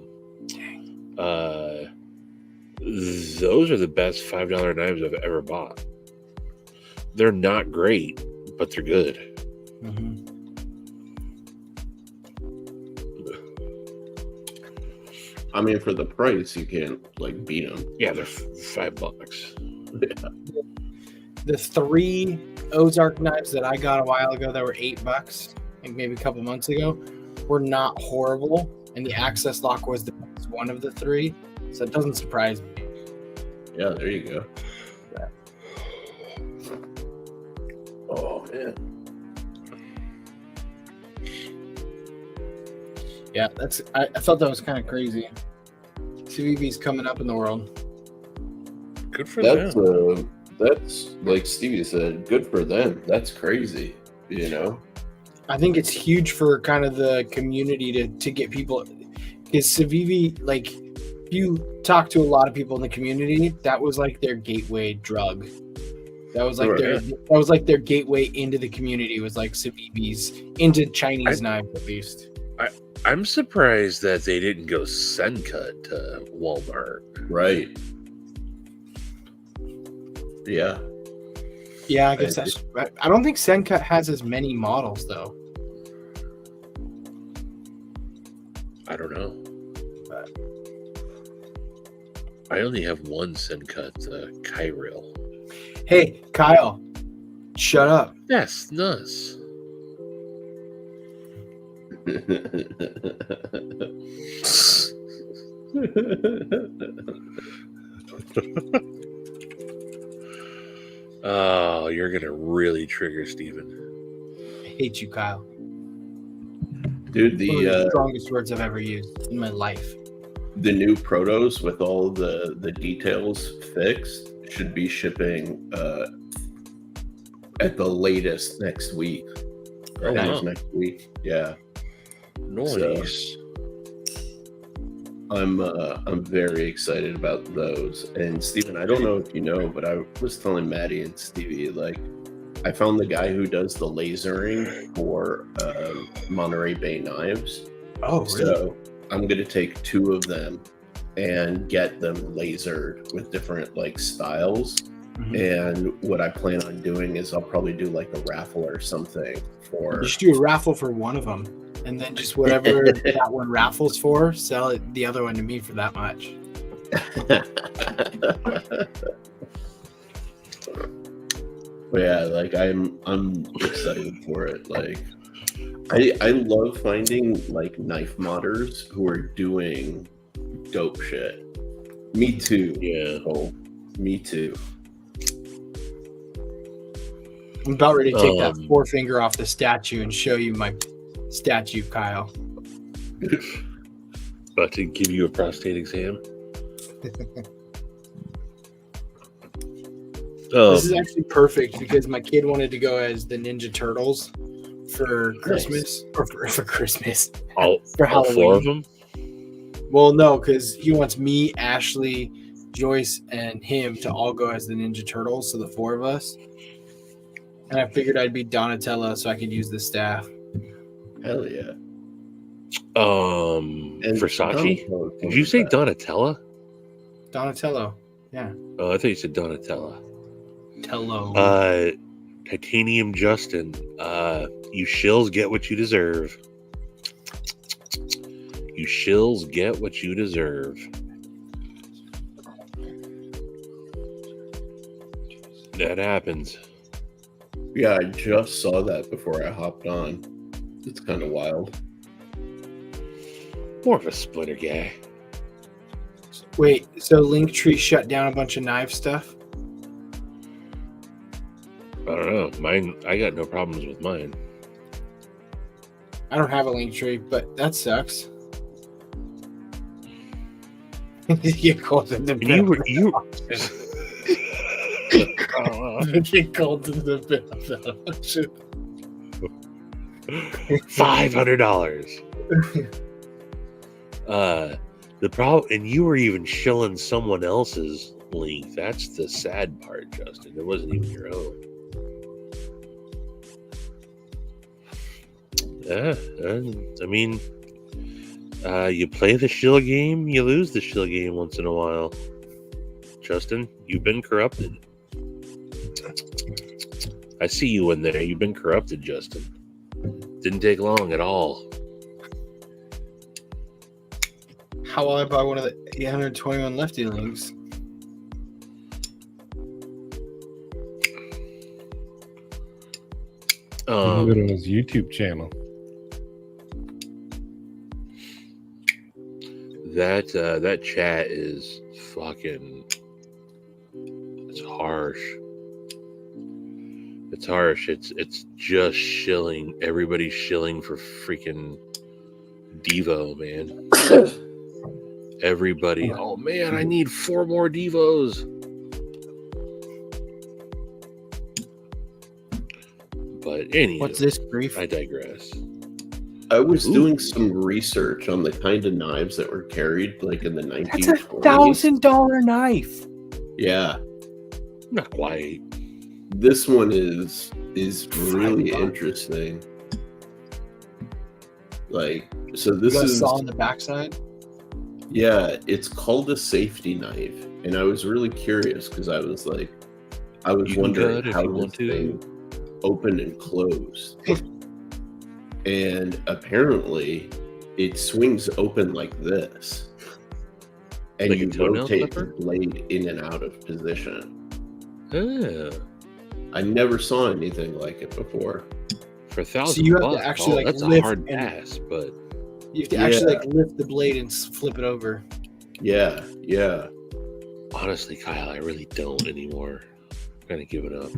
Those are the best $5 knives I've ever bought. They're not great, but they're good. Mhm. I mean, for the price, you can't like beat them. Yeah, they're $5. The 3 Ozark knives that I got a while ago that were $8, like maybe a couple months ago, were not horrible, and the access lock was the best one of the 3, so it doesn't surprise me. Yeah, there you go. Oh man. Yeah, I thought that was kind of crazy. CVV's coming up in the world. Good for That's them. that's like Stevie said, good for them. That's crazy, you know. I think it's huge for kind of the community to get people, because Civivi, like, if you talk to a lot of people in the community, that was like their gateway drug. That was like their gateway into the community, was like Civivi's, into Chinese knives at least. I'm surprised that they didn't go Sencut to Walmart. Right. Yeah. Yeah, I guess that's. I don't think Sencut has as many models though. I don't know. I only have one Sencut Kyrill. Hey, Kyle, shut up. That's nuts. Oh, you're gonna really trigger Steven. I hate you, Kyle. Dude, One of the the strongest words I've ever used in my life. the new protos with all the details fixed should be shipping at the latest next week. Oh, I think wow. it's next week. Yeah. Nice. I'm very excited about those. And Steven, I don't know if you know, but I was telling Maddie and Stevie, like, I found the guy who does the lasering for Monterey Bay knives. Oh, So I'm gonna take 2 of them and get them lasered with different like styles. Mhm. And what I plan on doing is I'll probably do like a raffle or something for You should do a raffle for one of them, and then just whatever that one raffles for, sell it the other one to me for that much. But yeah, like I'm excited for it. Like I love finding like knife modders who are doing dope shit. Me too. Yeah. Oh, me too. I'm about ready to take that Um, forefinger off the statue and show you my statue, Kyle. About to give you a prostate exam. This is actually perfect because my kid wanted to go as the Ninja Turtles for Christmas, or for Christmas. all for all 4 of Halloween. them. Well, no, because he wants me, Ashley, Joyce, and him to all go as the Ninja Turtles, so the 4 of us. And I figured I'd be Donatello so I could use the staff. Hell yeah. And Versace. Donatello Did you say that. Donatella? Donatello. Oh, I thought you said Donatella. Tello. Titanium Justin. You shills get what you deserve. You shills get what you deserve. That happens. Yeah, I just saw that before I hopped on. It's kind of wild. More of a splitter guy. Wait, so Linktree shut down a bunch of knife stuff? I don't know. Mine. I got no problems with mine. I don't have a Linktree, but that sucks. You called it the And you were you. Get called to the $500. The problem, and you were even shilling someone else's link. That's the sad part, Justin. It wasn't even your own. Yeah, I mean, you play the shill game, you lose the shill game once in a while. Justin, you've been corrupted. I see you in there. You've been corrupted, Justin. Didn't take long at all. How will I buy one of the 821 lefty links? Go to his YouTube channel. That chat is fucking. It's harsh. It's harsh. It's just shilling. Everybody's shilling for freaking Devo, man. Everybody. Oh man, I need 4 more Devos. But anyway, What's this grief? I digress. I was doing some research on the kind of knives that were carried, like in the 1920s. That's $1,000 knife. Yeah, Not quite. this one is really $5. interesting. Like, so You this got a is saw on the backside. yeah, it's called a safety knife, and I was really curious because I was You can wondering cut if how you this want to. thing opened and closed, and apparently it swings open like this, and Like a you toenail rotate clipper? the blade in and out of position. Yeah. I never saw anything like it before. For $1,000 So you have to bucks, actually, like, that's a lift hard and- pass, but You have to actually Yeah. like lift the blade and flip it over. Yeah. honestly, Kyle, I really don't anymore. I'm gonna give it up.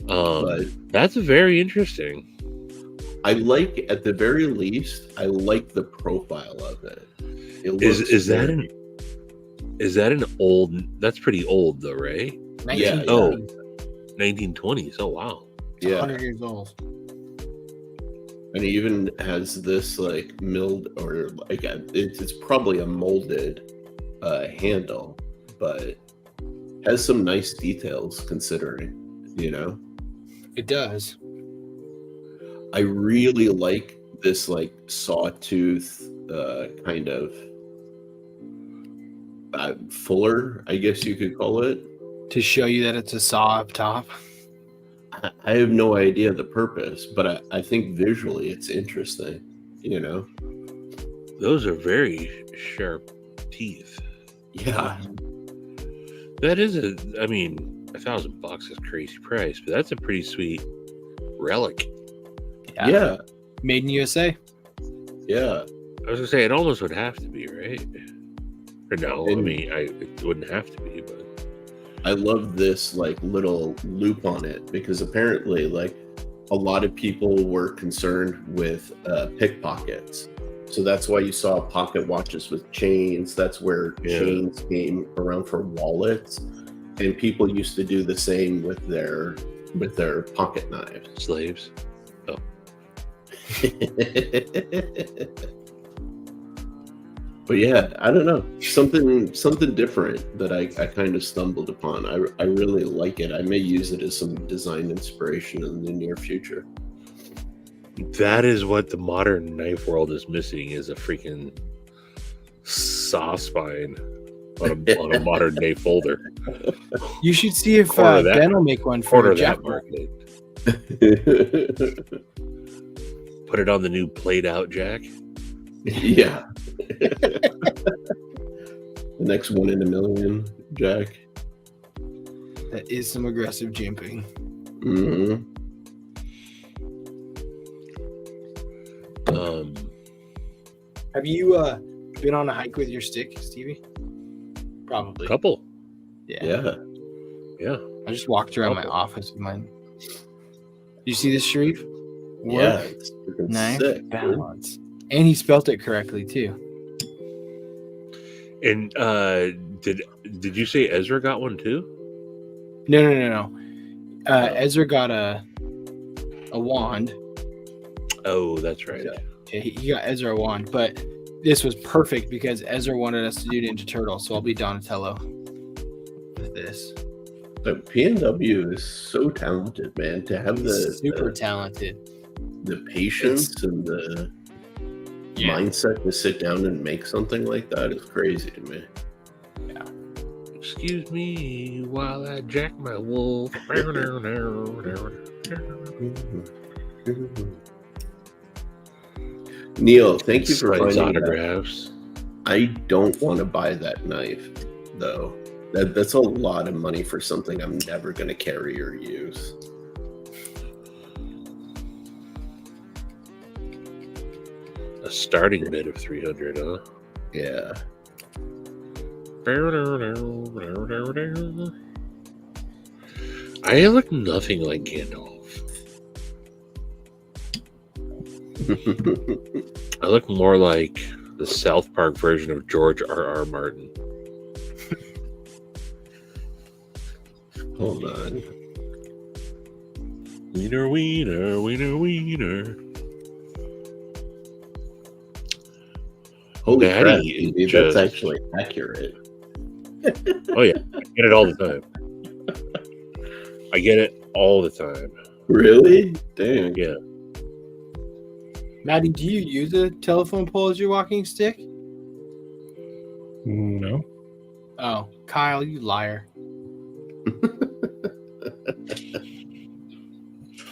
But That's very interesting. I like, at the very least, I like the profile of it. It Is looks that very- is that an old? That's pretty old though, right? 1920, 1920s. Oh wow. it's yeah. 100 years old. And it even has this like milled, or like it's probably a molded handle, but has some nice details considering, you know. It does. I really like this like sawtooth kind of fuller, I guess you could call it. To show you that it's a saw up top. I have no idea the purpose, but I think visually it's interesting, you know. Those are very sharp teeth. Yeah. That is I mean, $1,000 is a crazy price, but that's a pretty sweet relic. Yeah. Made in USA. Yeah. I was gonna say it almost would have to be, right? Or no, I And- mean, it wouldn't have to be, but I love this like little loop on it because apparently like a lot of people were concerned with pickpockets. So that's why you saw pocket watches with chains. That's where Yeah. chains came around for wallets. And people used to do the same with their pocket knives. slaves. But yeah, I don't know. Something different that I kind of stumbled upon. I really like it. I may use it as some design inspiration in the near future. That is what the modern knife world is missing: is a freaking saw spine on a modern day folder. You should see if Corner that- Ben will make one Corner for that Jack. market. Put it on the new played out jack. Yeah. The next one in a million, Jack. That is some aggressive jumping. Hmm. Have you been on a hike with your stick, Stevie? Probably. Couple. Yeah. Yeah. I just walked around my Couple. office with mine. You see this, Sharif? Yeah. Work, It's freaking knife, sick, dude. balance. And he spelt it correctly too. And did you say Ezra got one too? No. Ezra got a wand. Oh, that's right. Yeah, he got Ezra a wand, but this was perfect because Ezra wanted us to do Ninja Turtle, so I'll be Donatello with this. But PNW is so talented, man. To have He's super the talented. patience and the mindset to sit down and make something like that is crazy to me. Excuse me while I jack my wolf. Neil, thank you for Signs finding that. autographs. I don't want to buy that knife, though. That's a lot of money for something I'm never going to carry or use. A starting bid of 300, huh? Yeah. I look nothing like Gandalf. I look more like the South Park version of George R.R. Martin. Hold on. Wiener, wiener, wiener, wiener. Holy Daddy crap, is dude, just- that's actually accurate. Oh, yeah. I get it all the time. I get it all the time. Really? Dang. Yeah. Maddie, do you use a telephone pole as your walking stick? No. Oh, Kyle, you liar.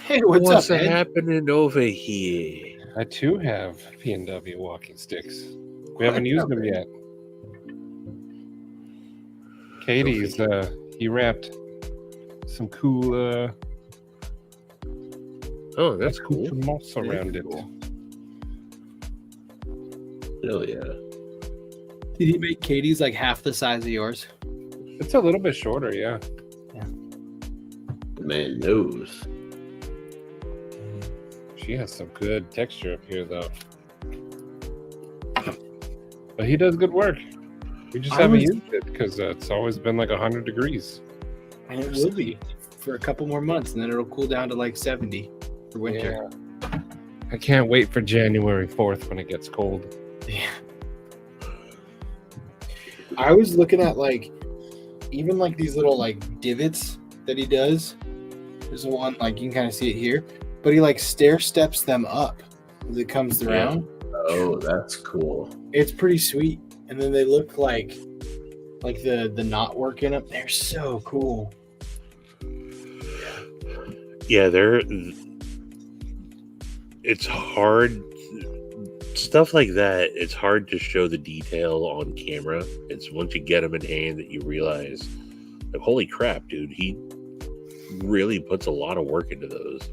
Hey, what's up, Ed? happening over here? I too have P&W walking sticks. We haven't used them yet. Katie's he wrapped some cool Oh, that's cool. accoutrements around it. Hell yeah. Did he make Katie's like half the size of yours? It's a little bit shorter, yeah. The man knows. She has some good texture up here, though. But he does good work. We just I haven't was- used it because it's always been like 100 degrees. And it will be for a couple more months, and then it'll cool down to like 70 for winter. Yeah. I can't wait for January 4th when it gets cold. Yeah. I was looking at like even like these little like divots that he does. There's one like you can kind of see it here, but he like stair steps them up as it comes around. Oh, that's cool. It's pretty sweet, and then they look like the knot work in them. They're so cool. Yeah, it's hard. Stuff like that, it's hard to show the detail on camera. It's once you get them in hand that you realize, like, holy crap, dude, he really puts a lot of work into those.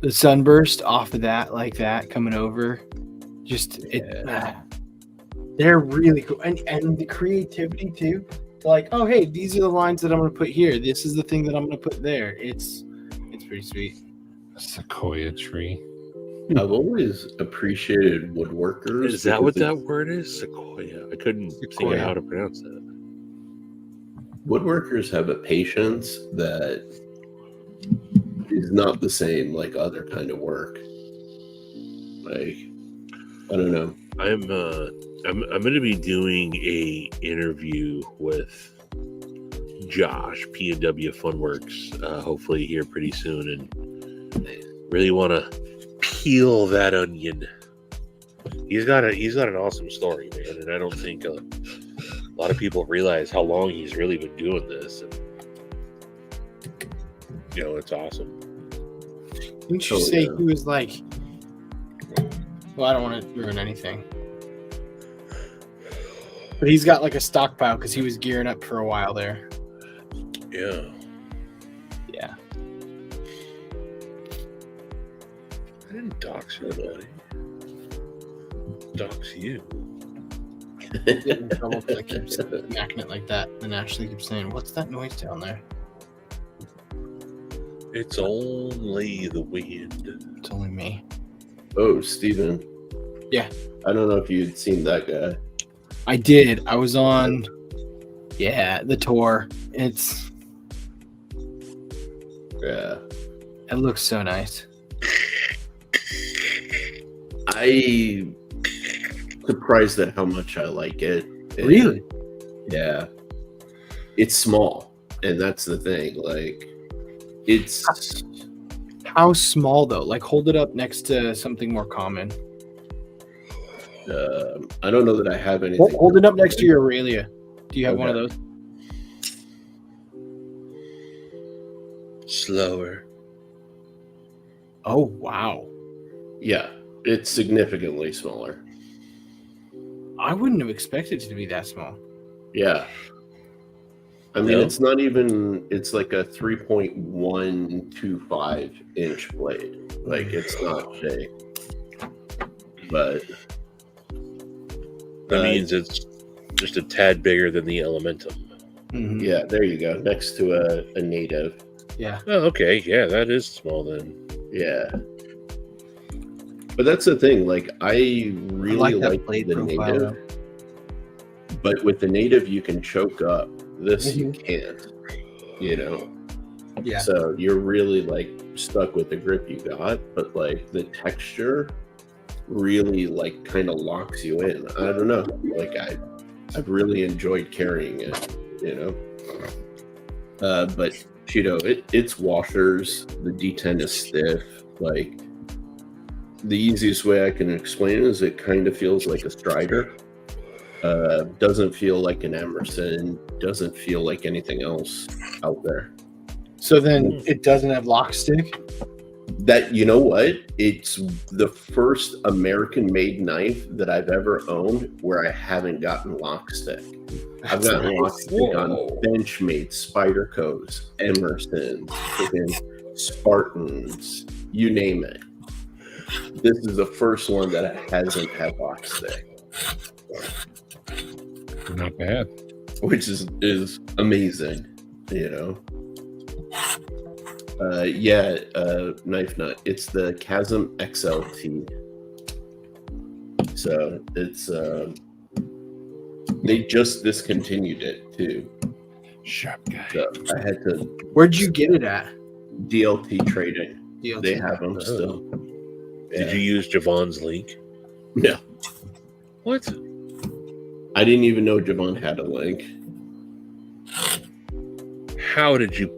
The sunburst off of that, like that, coming over, they're really cool, and the creativity too. Like, oh hey, these are the lines that I'm gonna put here. This is the thing that I'm gonna put there. It's pretty sweet. A sequoia tree. I've always appreciated woodworkers. Is that what because that word is? Sequoia. I couldn't think Sequoia. of how to pronounce that. woodworkers have a patience that is not the same like other kind of work. Like, I don't know. I'm going to be doing a interview with Josh P&W Funworks, hopefully here pretty soon, and really want to peel that onion. He's got an awesome story, man, and I don't think a lot of people realize how long he's really been doing this. And, it's awesome. Didn't you Oh, say yeah. he was like? Well, I don't want to ruin anything, but he's got like a stockpile because he was gearing up for a while there. Yeah. Yeah. I didn't dox you, buddy. Dox you. Get in trouble because I keep smacking it like that, and Ashley keeps saying, "What's that noise down there?" It's only the wind. It's only me. Oh, Steven. Yeah. I don't know if you'd seen that guy. I did. I was on, the tour. Yeah. It looks so nice. I surprised at how much I like it. And, Really? Yeah. It's small, and that's the thing. Like, it's How small though? Like, hold it up next to something more common. I don't know that I have anything. Hold it up next to your Aurelia. Do you have one of those? slower. Oh wow. Yeah, it's significantly smaller. I wouldn't have expected it to be that small. Yeah. I mean, No? it's not even, it's like a 3.125 inch blade. Like, it's not big. But That means it's just a tad bigger than the Elementum. Mhm. yeah, there you go. Next to a native. Yeah. Oh, okay. Yeah, that is small then. Yeah. But that's the thing. Like, I really that like blade the profile, native. But with the native, you can choke up. This you can't. You know? Yeah. So you're really like stuck with the grip you got, but like the texture really like kind of locks you in. I don't know. Like I've really enjoyed carrying it, you know. But Cheeto, it's washers. The D10 is stiff. Like the easiest way I can explain it is it kind of feels like a Strider. Doesn't feel like an Emerson. Doesn't feel like anything else out there. So then it doesn't have lock stick? That, you know what? It's the first American-made knife that I've ever owned where I haven't gotten lock stick. I've That's gotten nice. lock stick on Benchmade, Spyderco's, Emerson's, freaking Spartans, you name it. This is the first one that hasn't had lock stick, Not bad. which is amazing, you know. Knife nut. It's the Chasm XLT. So it's they just discontinued it too. Sharp guy. So I had to Where'd you get it at? DLT trading. DLT. They have them still. Did you use Javon's link? No, What? I didn't even know Javon had a link. How did you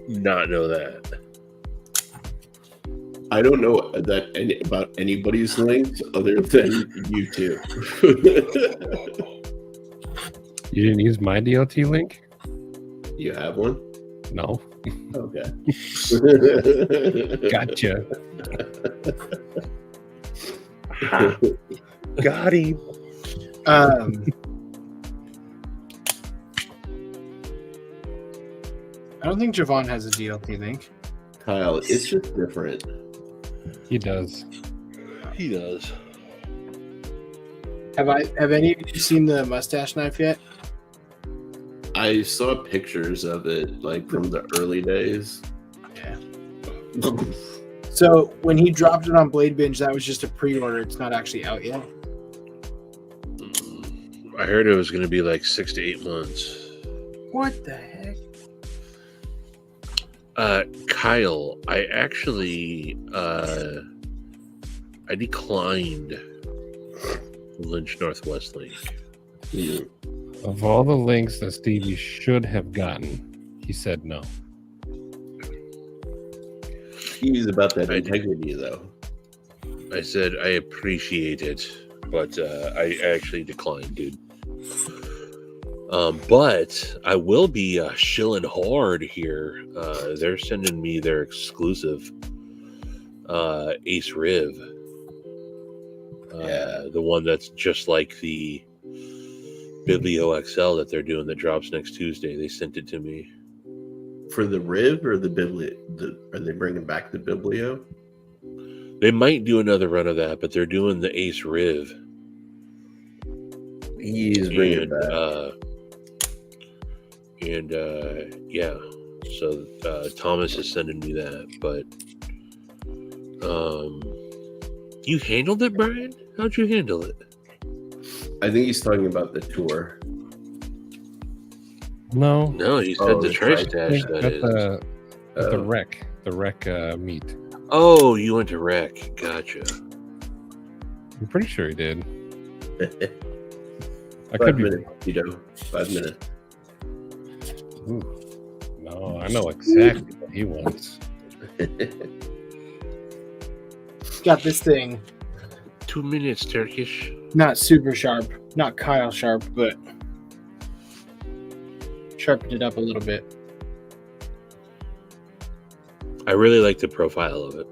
not know that? I don't know about anybody's links other than you two. You didn't use my DLT link? You have one? No. Okay. Gotcha. Got him. I don't think Javon has a DLT link. Kyle, it's just different. He does. He does. Have any of you seen the mustache knife yet? I saw pictures of it like from the early days. Yeah. So when he dropped it on Blade Binge, that was just a pre-order. It's not actually out yet. I heard it was going to be like 6 to 8 months. What the heck? Kyle, I actually I declined the Lynch Northwest link. Mm. Of all the links that Stevie should have gotten, he said no. He's about that integrity, though. I said I appreciate it, but I actually declined, dude. But I will be shilling hard here. They're sending me their exclusive Ace Riv. The one that's just like the Biblio XL that they're doing that drops next Tuesday. They sent it to me. For the Riv or the Biblio? Are they bringing back the Biblio? They might do another run of that, but they're doing the Ace Riv. He's bringing it back. Yeah, so Thomas is sending me that, but you handled it, Brian? How'd you handle it? I think he's talking about the tour. No. No, he said the it's trash right. stash, that is. The wreck meet. Oh, you went to Rec. Gotcha. I'm pretty sure he did. I 5 could be. minutes, you know. 5 minutes. Ooh. No, I know exactly what he wants. Got this thing. 2 minutes, Turkish. Not super sharp. Not Kyle sharp, but sharpened it up a little bit. I really like the profile of it.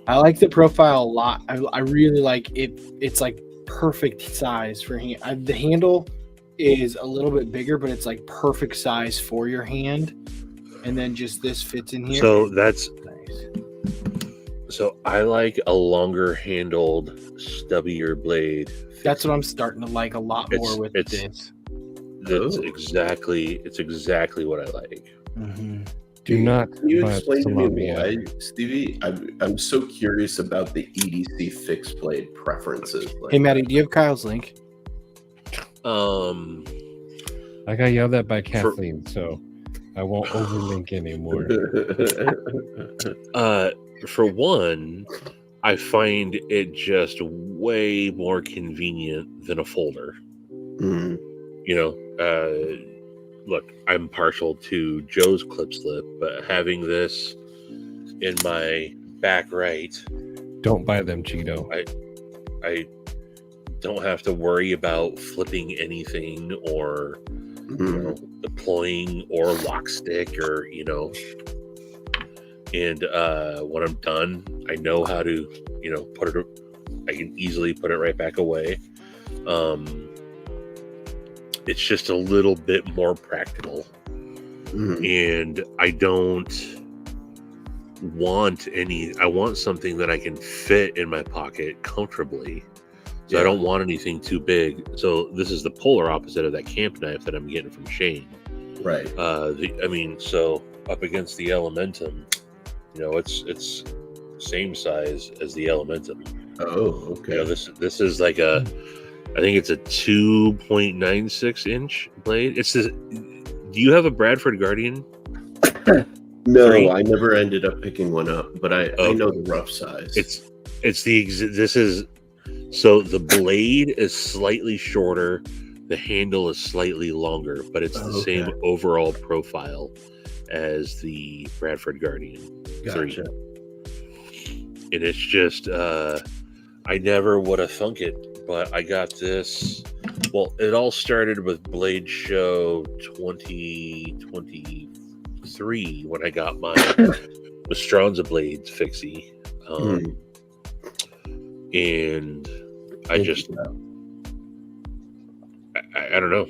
I like the profile a lot. I really like it. It's like perfect size for hand. The handle is a little bit bigger, but it's like perfect size for your hand. And then just this fits in here. So that's Nice. so I like a longer handled, stubbier blade. That's what I'm starting to like a lot more with this. That's Oh. exactly what I like. Mm-hmm. Do not. Can you buy explain to me salami. why, Stevie? I'm so curious about the EDC fixed blade preferences. Like Hey, Maddie, do you have Kyle's link? I got yelled at by Kathleen, so I won't overlink anymore. For one, I find it just way more convenient than a folder. Mm, You know, look, I'm partial to Joe's clip slip, but having this in my back right, Don't buy them, Cheeto. I don't have to worry about flipping anything or mm. deploying or lock stick or and when I'm done, I know how to put it. I can easily put it right back away. It's just a little bit more practical, and I don't want I want something that I can fit in my pocket comfortably. So I don't want anything too big. So this is the polar opposite of that camp knife that I'm getting from Shane. Right. So up against the Elementum, it's same size as the Elementum. Oh, okay. This is like I think it's a 2.96 inch blade. Do you have a Bradford Guardian? No, 3? I never ended up picking one up, but I know the rough size. So the blade is slightly shorter, the handle is slightly longer, but it's the same overall profile as the Bradford Guardian 3. Gotcha. And it's just I never would have thunk it, but I got this. Well, it all started with Blade Show 2023 when I got my Mastranza blades fixie. And I just I don't know.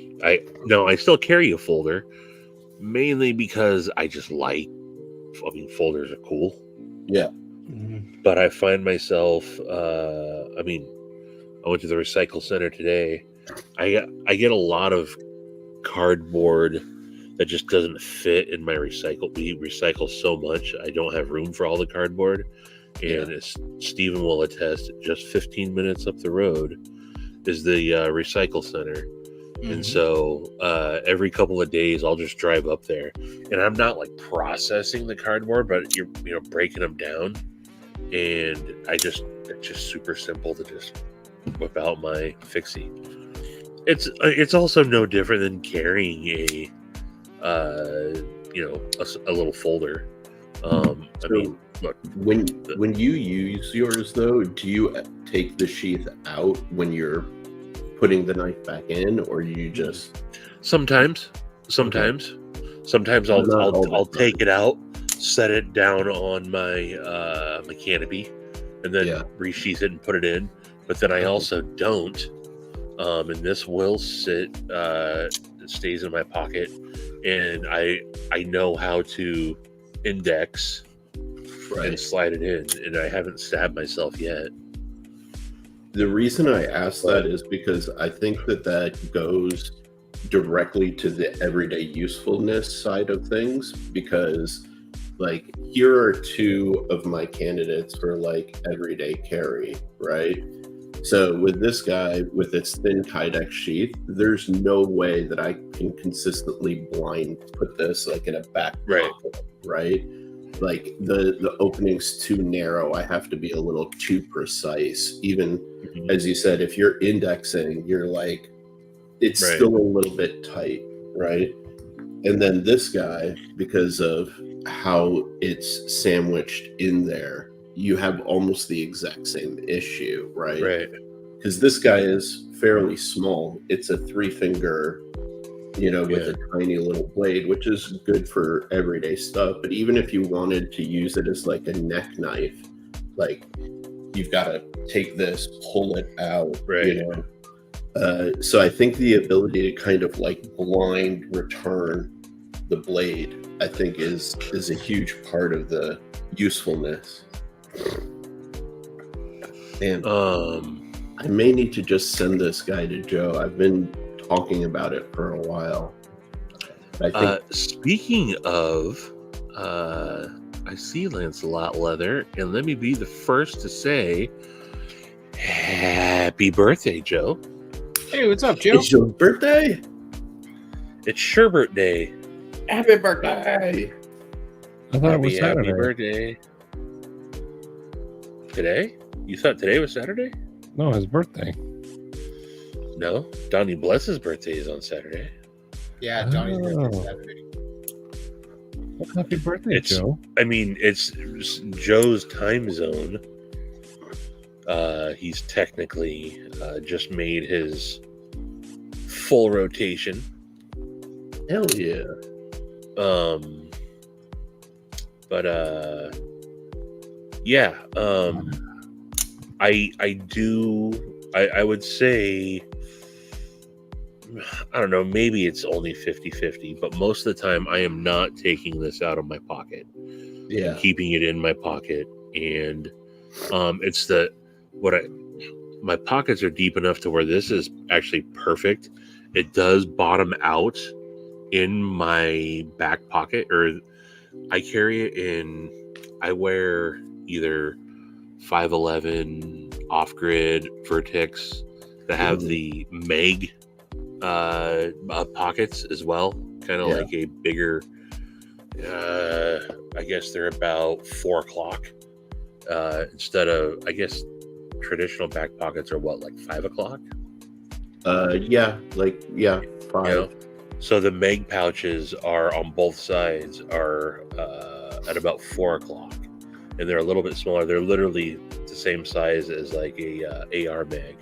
I still carry a folder, mainly because I just folders are cool. Yeah. But I find myself I went to the recycle center today. I get a lot of cardboard that just doesn't fit in my recycle. We recycle so much, I don't have room for all the cardboard. And as Stephen will attest, just 15 minutes up the road is the recycle center. And so every couple of days I'll just drive up there, and I'm not like processing the cardboard, but you're breaking them down, and it's just super simple to just whip out my fixie. It's also no different than carrying a little folder. Look, when you use yours though, do you take the sheath out when you're putting the knife back in, or you just sometimes I'll take it out, set it down on my my canopy, and then resheath it and put it in. But then I also don't, and this will sit. It stays in my pocket, and I know how to index and slide it in, and I haven't stabbed myself yet. The reason I ask that is because I think that goes directly to the everyday usefulness side of things, because like here are two of my candidates for like everyday carry, right? So with this guy with its thin Kydex sheath, there's no way that I can consistently blind put this like in a back pocket, right? Like the opening's too narrow. I have to be a little too precise. Even as you said, if you're indexing, you're like, it's still a little bit tight, right? And then this guy, because of how it's sandwiched in there, you have almost the exact same issue, right? Right. Because this guy is fairly small. It's a 3-finger with a tiny little blade, which is good for everyday stuff. But even if you wanted to use it as like a neck knife, like you've got to take this, pull it out, Right. So I think the ability to kind of like blind return the blade, I think is a huge part of the usefulness. And I may need to just send this guy to Joe. I've been talking about it for a while. I think Speaking of, I see Lancelot Leather, and let me be the first to say, happy birthday, Joe. Hey, what's up, Joe? it's your birthday. It's Sherbert Day. Happy birthday! I thought it was Happy Saturday. birthday. Today? You thought today was Saturday? No, his birthday. No. Donnie Bless's birthday is on Saturday. Yeah, Johnny's birthday Oh. Saturday. Well, happy birthday, It's- Joe. I mean, it's Joe's time zone. He's technically just made his full rotation. Hell yeah! But yeah. I would say, I don't know, maybe it's only 50-50, but most of the time I am not taking this out of my pocket. Yeah, Keeping it in my pocket, and my pockets are deep enough to where this is actually perfect. It does bottom out in my back pocket, or I carry it in. I wear either 511 off-grid Vertex that have the Meg pockets as well, kind of Yeah. like a bigger. I guess they're about 4 o'clock instead of, I guess, traditional back pockets are what, like 5 o'clock. five. You know? So the Meg pouches are on both sides are at about 4 o'clock, and they're a little bit smaller. They're literally the same size as like a AR Meg.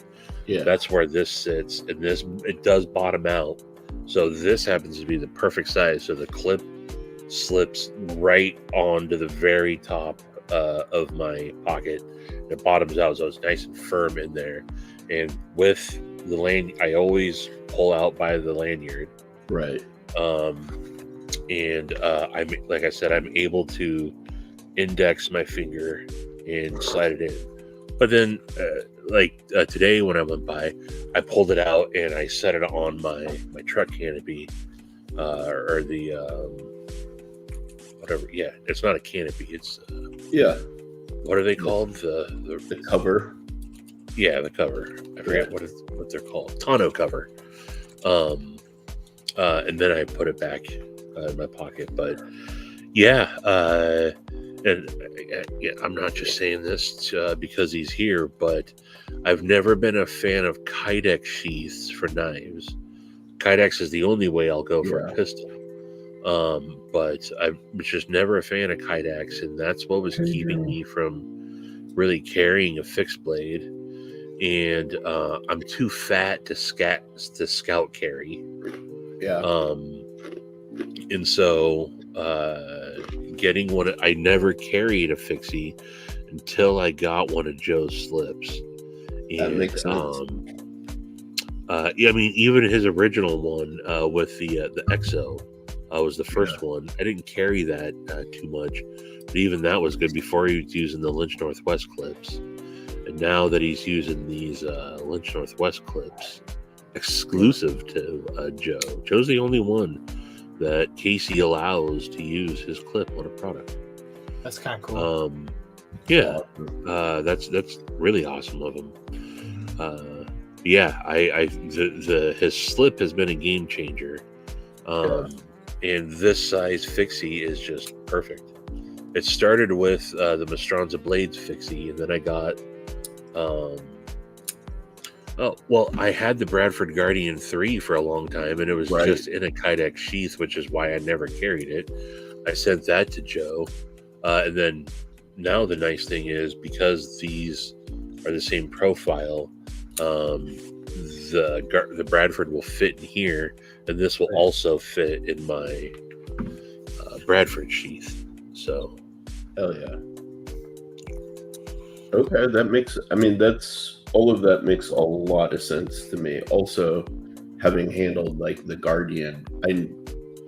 Yeah, That's where this sits, and it does bottom out. So this happens to be the perfect size. So the clip slips right onto the very top of my pocket. It bottoms out, so it's nice and firm in there. And with the I always pull out by the lanyard. right. And I'm, like I said, I'm able to index my finger and slide it in. But then, today when I went by, I pulled it out and I set it on my truck canopy, or the whatever. Yeah, it's not a canopy. It's Yeah, what are they called? The the cover. Yeah, the cover. I forget what they're called. Tonneau cover. And then I put it back in my pocket. But yeah, and I'm not just saying this because he's here, but I've never been a fan of Kydex sheaths for knives. Kydex is the only way I'll go for a pistol. But I was just never a fan of Kydex, and that's what was keeping me from really carrying a fixed blade. And I'm too fat to scout carry. Yeah, And so getting one, I never carried a fixie until I got one of Joe's slips. And, that makes sense. Yeah, I mean, even his original one with the EXO was the first one. I didn't carry that too much, but even that was good before he was using the Lynch Northwest clips. And now that he's using these Lynch Northwest clips, exclusive to Joe. Joe's the only one that Casey allows to use his clip on a product. That's kind of cool. Yeah, that's really awesome of him. Yeah, his slip has been a game changer, and this size fixie is just perfect. It started with the Mastranza Blades fixie, and then I got I had the Bradford Guardian 3 for a long time, and it was just in a Kydex sheath, which is why I never carried it. I sent that to Joe, and then now the nice thing is, because these are the same profile, the Bradford will fit in here, and this will also fit in my Bradford sheath. So, hell yeah. Okay, that's all of that makes a lot of sense to me. Also, having handled like the Guardian,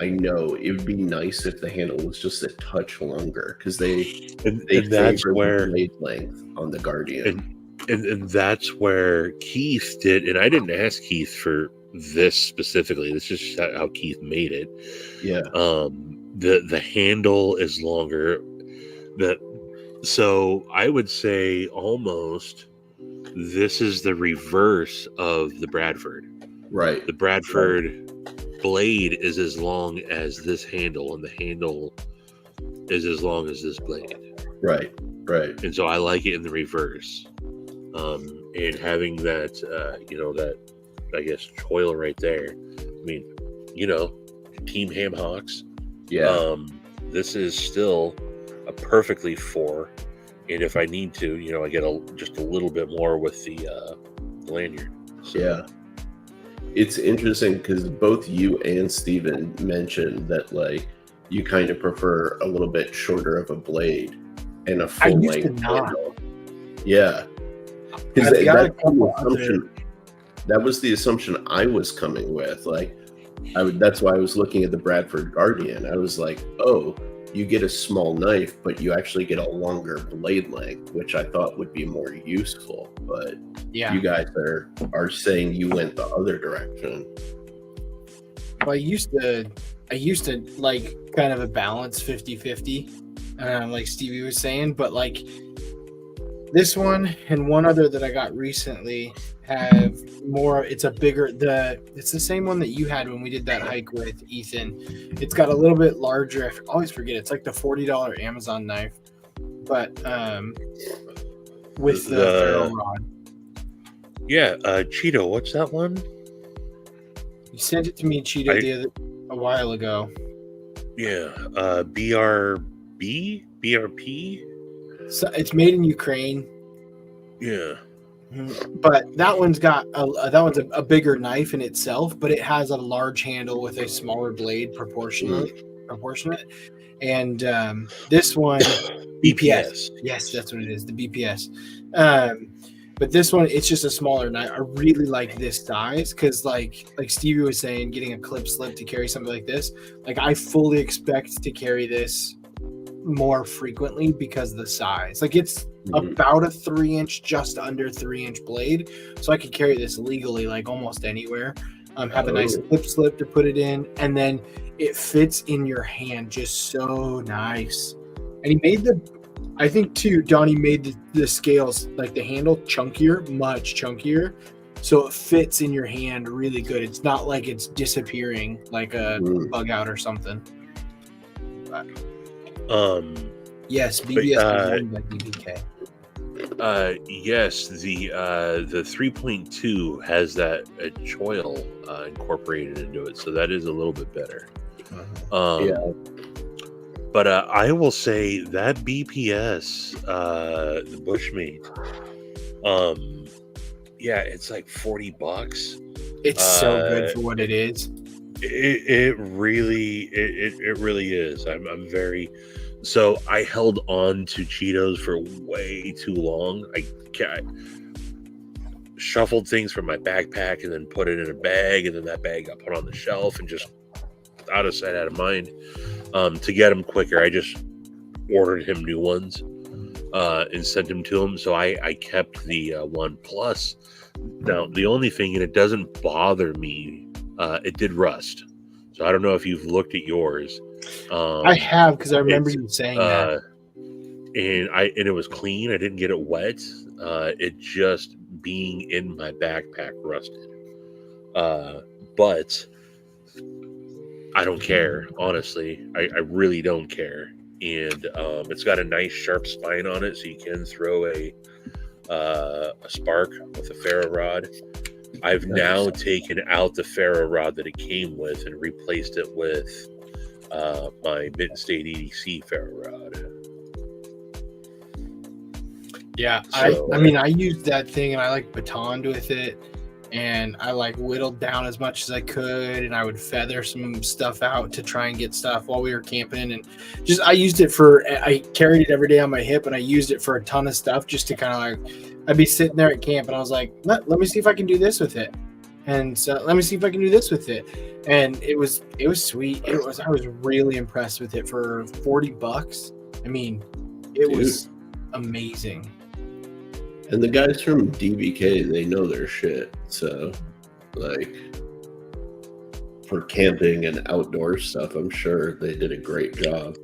I know it would be nice if the handle was just a touch longer, because they that's favor where the blade length on the Guardian. and that's where Keith did, and I didn't ask Keith for this specifically. This is just how Keith made it. Yeah. The handle is longer. So I would say almost this is the reverse of the Bradford. Right. The Bradford blade is as long as this handle, and the handle is as long as this blade. Right. And so I like it in the reverse. And having that, that, I guess, choil right there. I mean, Team Ham Hawks. Yeah. This is still a perfectly 4. And if I need to, I get just a little bit more with the lanyard. So. Yeah. It's interesting because both you and Steven mentioned that, like, you kind of prefer a little bit shorter of a blade and a full length handle. Yeah. Because that was the assumption I was coming with. Like, that's why I was looking at the Bradford Guardian. I was like, oh, you get a small knife, but you actually get a longer blade length, which I thought would be more useful. But Yeah. you guys are saying you went the other direction. Well, I used to like kind of a balance 50-50, like Stevie was saying, but like this one and one other that I got recently have more. It's the same one that you had when we did that hike with Ethan. It's got a little bit larger. I always forget. It's like the $40 Amazon knife, but with the ferro rod. Yeah, Cheeto, what's that one? You sent it to me, Cheeto, a while ago. Yeah, BRP. So it's made in Ukraine. Yeah. But that one's got a bigger knife in itself, but it has a large handle with a smaller blade proportionate. And this one, BPS. Yes, that's what it is, the BPS. But this one, it's just a smaller knife. I really like this size because, like Stevie was saying, getting a clip slip to carry something like this, like I fully expect to carry this more frequently because of the size. Like it's about a 3-inch, just under 3-inch blade, so I could carry this legally like almost anywhere. Have a nice clip slip to put it in, and then it fits in your hand just so nice. And he made I think too, Donnie made the scales, like the handle, much chunkier, so it fits in your hand really good. It's not like it's disappearing like a bug out or something. But, yes, BBS is owned by BBK. Yes, the 3.2 has that choil incorporated into it, so that is a little bit better. Yeah. But I will say that BPS, the Bushmate, it's like $40. It's so good for what it is. It really is. I'm very. So I held on to Cheetos for way too long. I shuffled things from my backpack and then put it in a bag, and then that bag got put on the shelf and just out of sight, out of mind. To get him quicker, I just ordered him new ones and sent them to him. So I kept the One Plus. Now, the only thing, and it doesn't bother me, it did rust. So I don't know if you've looked at yours. I have, because I remember you saying that. And it was clean. I didn't get it wet. It just being in my backpack rusted. But I don't care, honestly. I really don't care. And it's got a nice sharp spine on it, so you can throw a spark with a ferro rod. I've now taken out the ferro rod that it came with and replaced it with my Mitten State EDC ferro rod. Yeah, So- I mean, I used that thing and I like batoned with it, and I like whittled down as much as I could, and I would feather some stuff out to try and get stuff while we were camping, and just I used it for. I carried it every day on my hip, and I used it for a ton of stuff just to kind of like. I'd be sitting there at camp, and I was like, let me see if I can do this with it, and so let me see if I can do this with it, and it was sweet. I was really impressed with it for $40. I mean, it was amazing. And the guys from DBK, they know their shit. So, like, for camping and outdoor stuff, I'm sure they did a great job.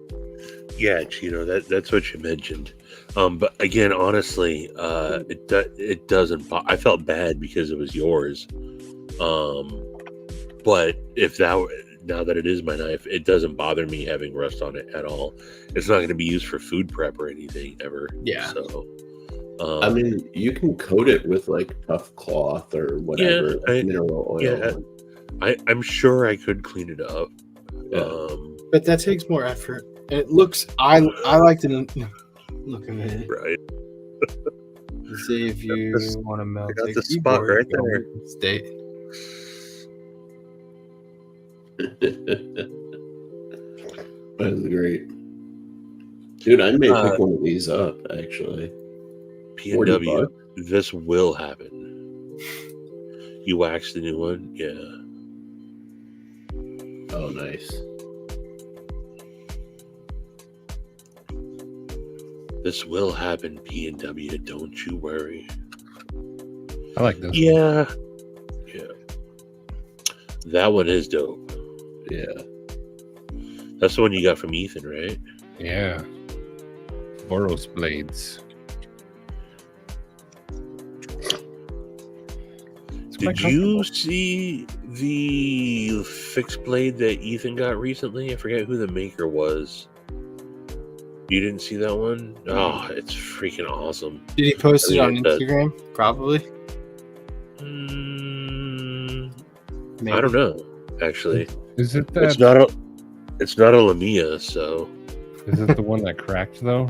Yeah, Chino, that's what you mentioned. But again, honestly, it doesn't. I felt bad because it was yours. But now that it is my knife, it doesn't bother me having rust on it at all. It's not going to be used for food prep or anything ever. Yeah. So, I mean, you can coat it with like tough cloth or whatever, mineral oil. Yeah, I'm sure I could clean it up. Yeah. But that takes more effort, and it looks. I like to look at it. Right. See if you this- want to melt. got the the spot keyboard, right go there. State. That's great. Dude, I may pick one of these up, actually. $40 P&W, this will happen. You wax the new one? Yeah. Oh, nice. This will happen, P&W. Don't you worry. I like this. Yeah. Yeah. That one is dope. Yeah. That's the one you got from Ethan, right? Yeah. Boros blades. It's quite Did you comfortable. see the fixed blade that Ethan got recently? I forget who the maker was. You didn't see that one? Oh, it's freaking awesome. Did he post it I on mean, it- Instagram? Probably. Maybe. I don't know. Actually, Is it it's that? not a Lamia. So, Is it the one that cracked though?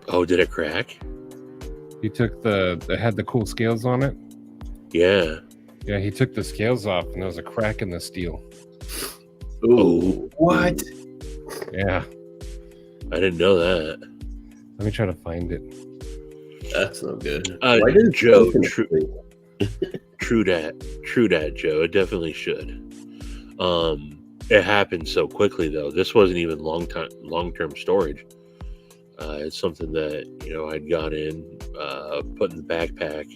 oh, did it crack? He took it had the cool scales on it. Yeah. Yeah, he took the scales off, and there was a crack in the steel. Ooh. What? Yeah, I didn't know that. let me try to find it. That's not good. Uh, Why did Joe, Coconut true- Blade- True that, Joe. It definitely should. It happened so quickly though. This wasn't even long-term storage. It's something that I'd got in, put in the backpack,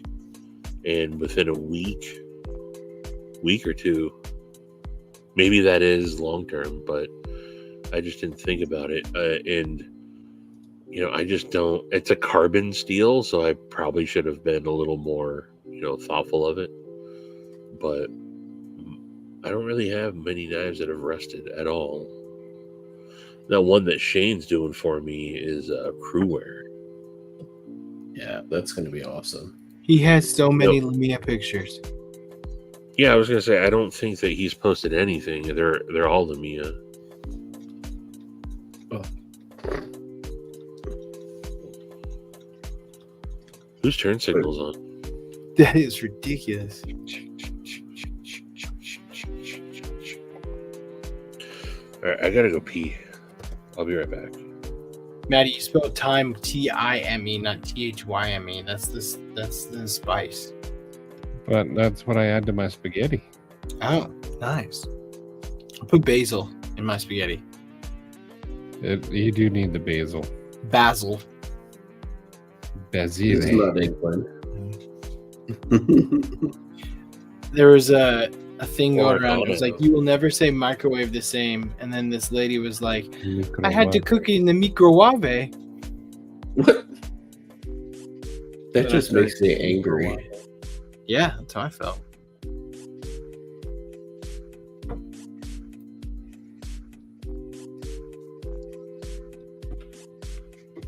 and within a week or two, maybe that is long-term, but I just didn't think about it. And I just don't. It's a carbon steel, so I probably should have been a little more thoughtful of it. But I don't really have many knives that have rusted at all. That one that Shane's doing for me is Crewwear. Yeah, that's going to be awesome. He has so many Lumia pictures. Yeah, I was gonna say I don't think that he's posted anything. They're all Lumia. Whose turn signal's on? That is ridiculous. All right, I gotta go pee. I'll be right back. Maddie, you spelled time Time, not Thyme. That's the spice. But that's what I add to my spaghetti. Oh, nice. I put basil in my spaghetti. You do need the basil. Basil. It's Basil. not England. There was a thing going around. It was Oregano. like, you will never say microwave the same. And then this lady was like, I had to cook it in the microwave. What? That That's just makes me angry. microwave. Yeah, that's how I felt.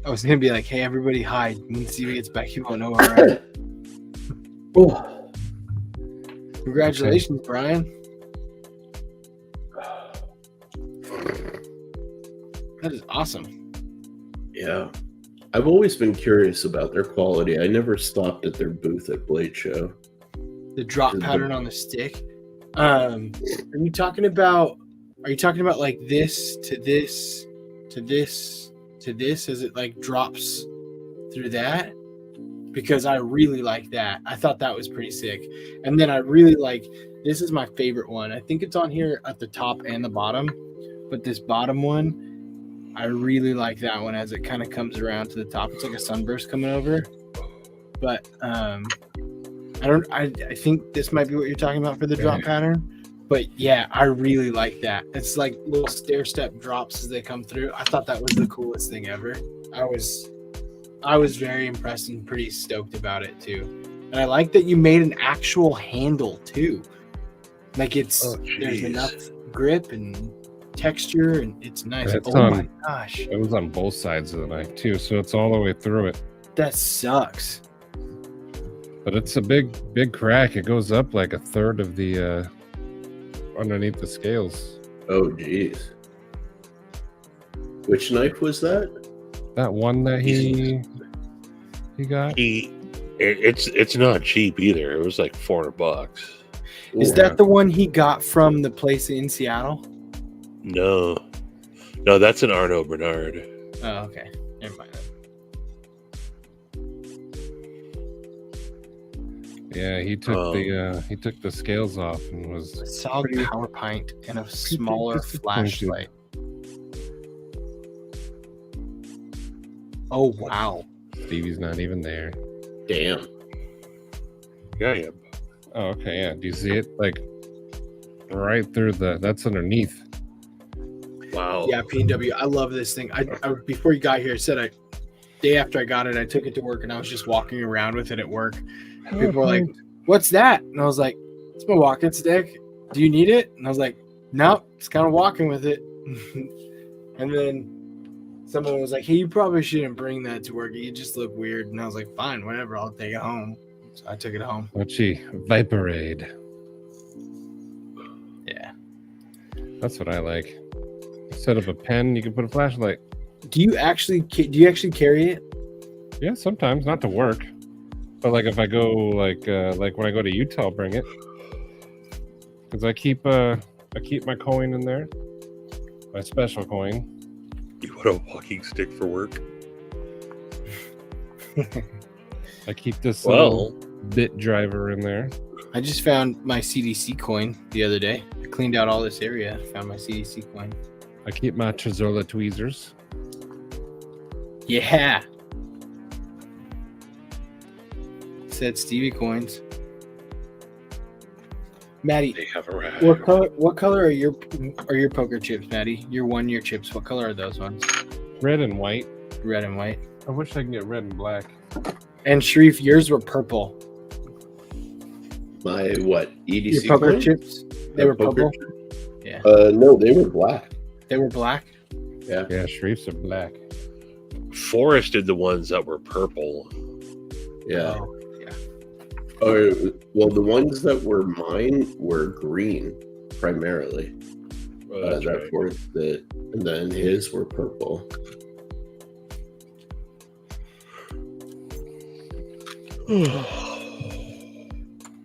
I was gonna be like, "Hey, everybody, hide! When Stevie gets back, he won't know where we're at." Oh, Congratulations, Brian. That is awesome. yeah. I've always been curious about their quality. I never stopped at their booth at Blade Show. The drop pattern on the stick. Are you talking about like this to this to this to this as it like drops through that? Because I really like that. I thought that was pretty sick. And then I really like, this is my favorite one. I think it's on here at the top and the bottom, but this bottom one, I really like that one as it kind of comes around to the top. It's like a sunburst coming over. But I think this might be what you're talking about for the drop pattern. But yeah, I really like that. It's like little stair step drops as they come through. I thought that was the coolest thing ever. I was very impressed and pretty stoked about it too. And I like that you made an actual handle too. Like there's enough grip and texture and it's nice. My gosh. It was on both sides of the knife too, so it's all the way through it. That sucks. But it's a big crack. It goes up like a third of the underneath the scales. Oh geez. Which knife was that? That one that he got? It's not cheap either. It was like $400. Is that the one he got from the place in Seattle? No, that's an Arnaud Bernard. Oh, okay. Never mind. Yeah, he took the scales off and was a solid power pint and a smaller flashlight. Oh wow. Stevie's not even there. Damn. Yeah. Oh, okay, yeah. Do you see it? Like right through that's underneath. Wow. Yeah, P&W. I love this thing. I before you got here, day after I got it, I took it to work and I was just walking around with it at work. And people were like, "What's that?" And I was like, "It's my walking stick. Do you need it?" And I was like, "No, just kind of walking with it." And then someone was like, "Hey, you probably shouldn't bring that to work. You just look weird." And I was like, "Fine, whatever. I'll take it home." So I took it home. What'd Viperade. Yeah. That's what I like. Instead of a pen, you can put a flashlight. Do you actually carry it? Yeah, sometimes. Not to work. But like if I go like when I go to Utah, I'll bring it. Because I keep my coin in there. My special coin. You want a walking stick for work? I keep this little bit driver in there. I just found my CDC coin the other day. I cleaned out all this area. Found my CDC coin. I keep my Trezola tweezers. Yeah. Said Stevie coins. Maddie, They have a rack. what color are your poker chips, Maddie? Your 1 year chips. What color are those ones? Red and white. Red and white. I wish I could get red and black. And Sharif, yours were purple. My what? EDC Your poker coin? chips? They were Poker purple? chip? Yeah. No, they were black. They were black? Yeah. Yeah, Sharif's are black. Forrest did the ones that were purple. Yeah. Oh, yeah. Well, the ones that were mine were green primarily. That's That right. Forrest did, and then his were purple.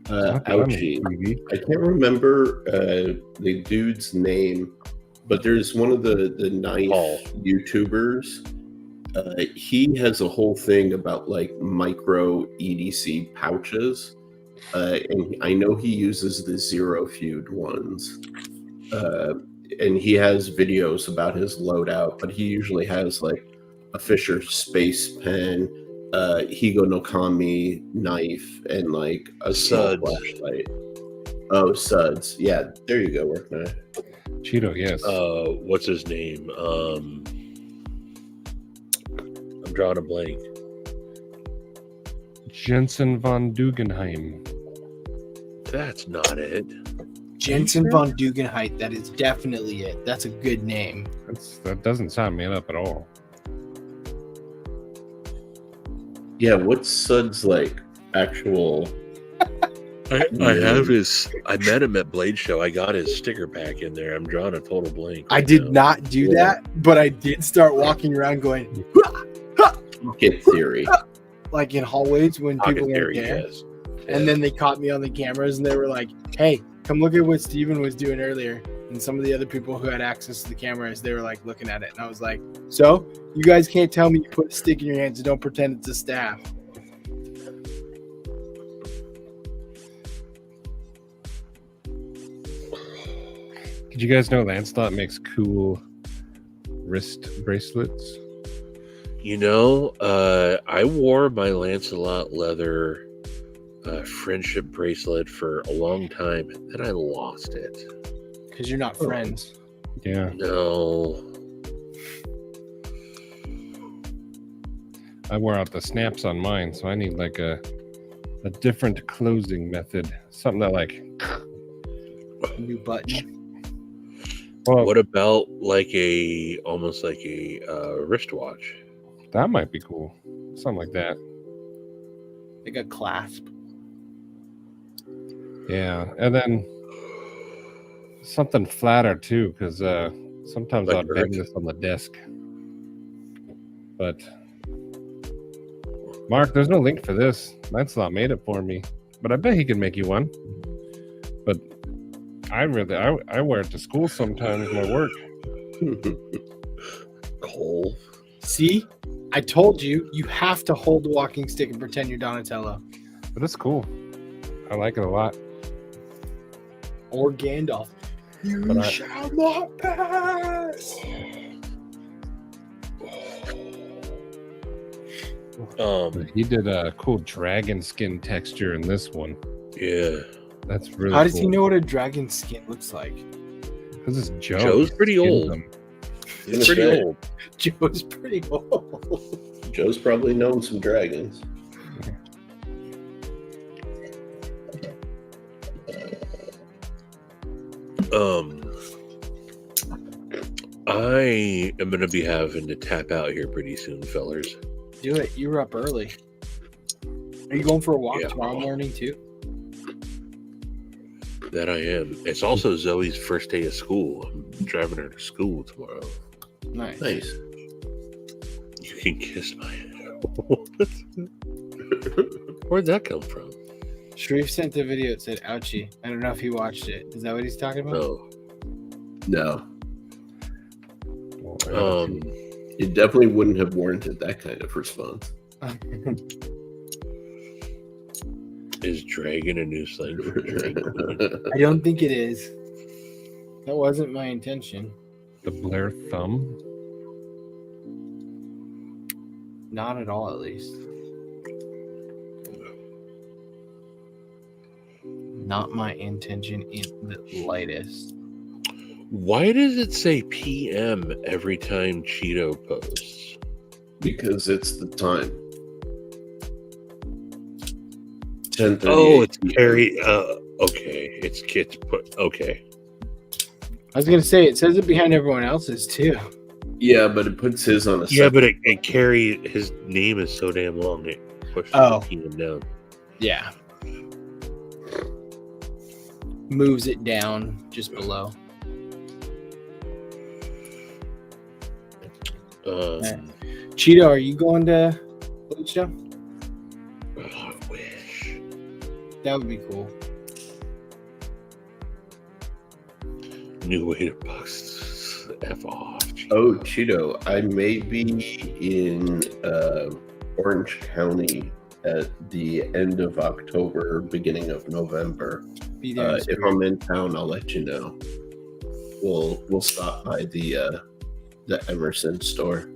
Ouchie. I can't remember the dude's name, but there's one of the knife Paul. YouTubers. He has a whole thing about like micro EDC pouches, and I know he uses the Zero Feud ones. And he has videos about his loadout, but he usually has like a Fisher Space Pen, Higo no Kami knife, and like a small Suds. flashlight. Oh, Suds. Yeah, there you go, work knife. Cheeto, yes. What's his name? I'm drawing a blank. Jensen von Dugenheim. That's not it. Jensen von Dugenheit. That is definitely it. That's a good name. That doesn't sound made up at all. Yeah, what's Suds like actual? I have his. I met him at Blade Show. I got his sticker pack in there. I'm drawing a total blank. I right did now. not do that, but I did start walking around going, "Hah, ha," Pocket theory. like in hallways when Pocket people weren't theory, there. yes. And then they caught me on the cameras and they were like, hey, come look at what Steven was doing earlier. And some of the other people who had access to the cameras, they were like looking at it. And I was like, so you guys can't tell me you put a stick in your hands and don't pretend it's a staff. Did you guys know Lancelot makes cool wrist bracelets? You know, I wore my Lancelot leather friendship bracelet for a long time, and then I lost it. Because you're not friends. Yeah. No. I wore out the snaps on mine, so I need like a different closing method. Something that like, New button. well, What about almost like a wristwatch? that might be cool. Something like that. Like a clasp. Yeah, and then something flatter too, because sometimes Like I'll bang Earth. this on the desk. But Mark, there's no link for this. Lancelot made it for me, but I bet he can make you one. But I wear it to school sometimes. My work. Cole. See? I told you, you have to hold the walking stick and pretend you're Donatello. But it's cool. I like it a lot. Or Gandalf. You But I- shall not pass. But he did a cool dragon skin texture in this one. Yeah. That's really. How does he cool. know what a dragon skin looks like? Because it's Joe. Joe's pretty Skins old. them. It's pretty old. Joe's pretty old. Joe's probably known some dragons. I am gonna be having to tap out here pretty soon, fellers. Do it. You were up early. Are you going for a walk Yeah. tomorrow morning too? That I am. It's also Zoe's first day of school. I'm driving her to school tomorrow. Nice. Nice. You can kiss my head. Where'd that come from? Sharif sent the video. It said, ouchie. I don't know if he watched it. Is that what he's talking about? Oh, No, Well, it definitely wouldn't have warranted that kind of response. is dragon a new slang for drag queen? I don't think it is. That wasn't my intention. the Blair thumb. Not at all, at least. Not my intention in the lightest. Why does it say PM every time Cheeto posts? Because it's the time. 10:38 Oh, it's PM. Carrie. Okay, it's Kit's put. Okay, I was gonna say it says it behind everyone else's too. Yeah, but it puts his on a yeah, second. but it Carrie. His name is so damn long. It pushes Oh. the PM down. Yeah. Moves it down just below. Cheeto, are you going to Bluestone? Oh, I wish. That would be cool. New way to box F off. Oh, Cheeto, I may be in Orange County at the end of October, beginning of November. Be there. in If spirit. I'm in town, I'll let you know. We'll stop by the Emerson store.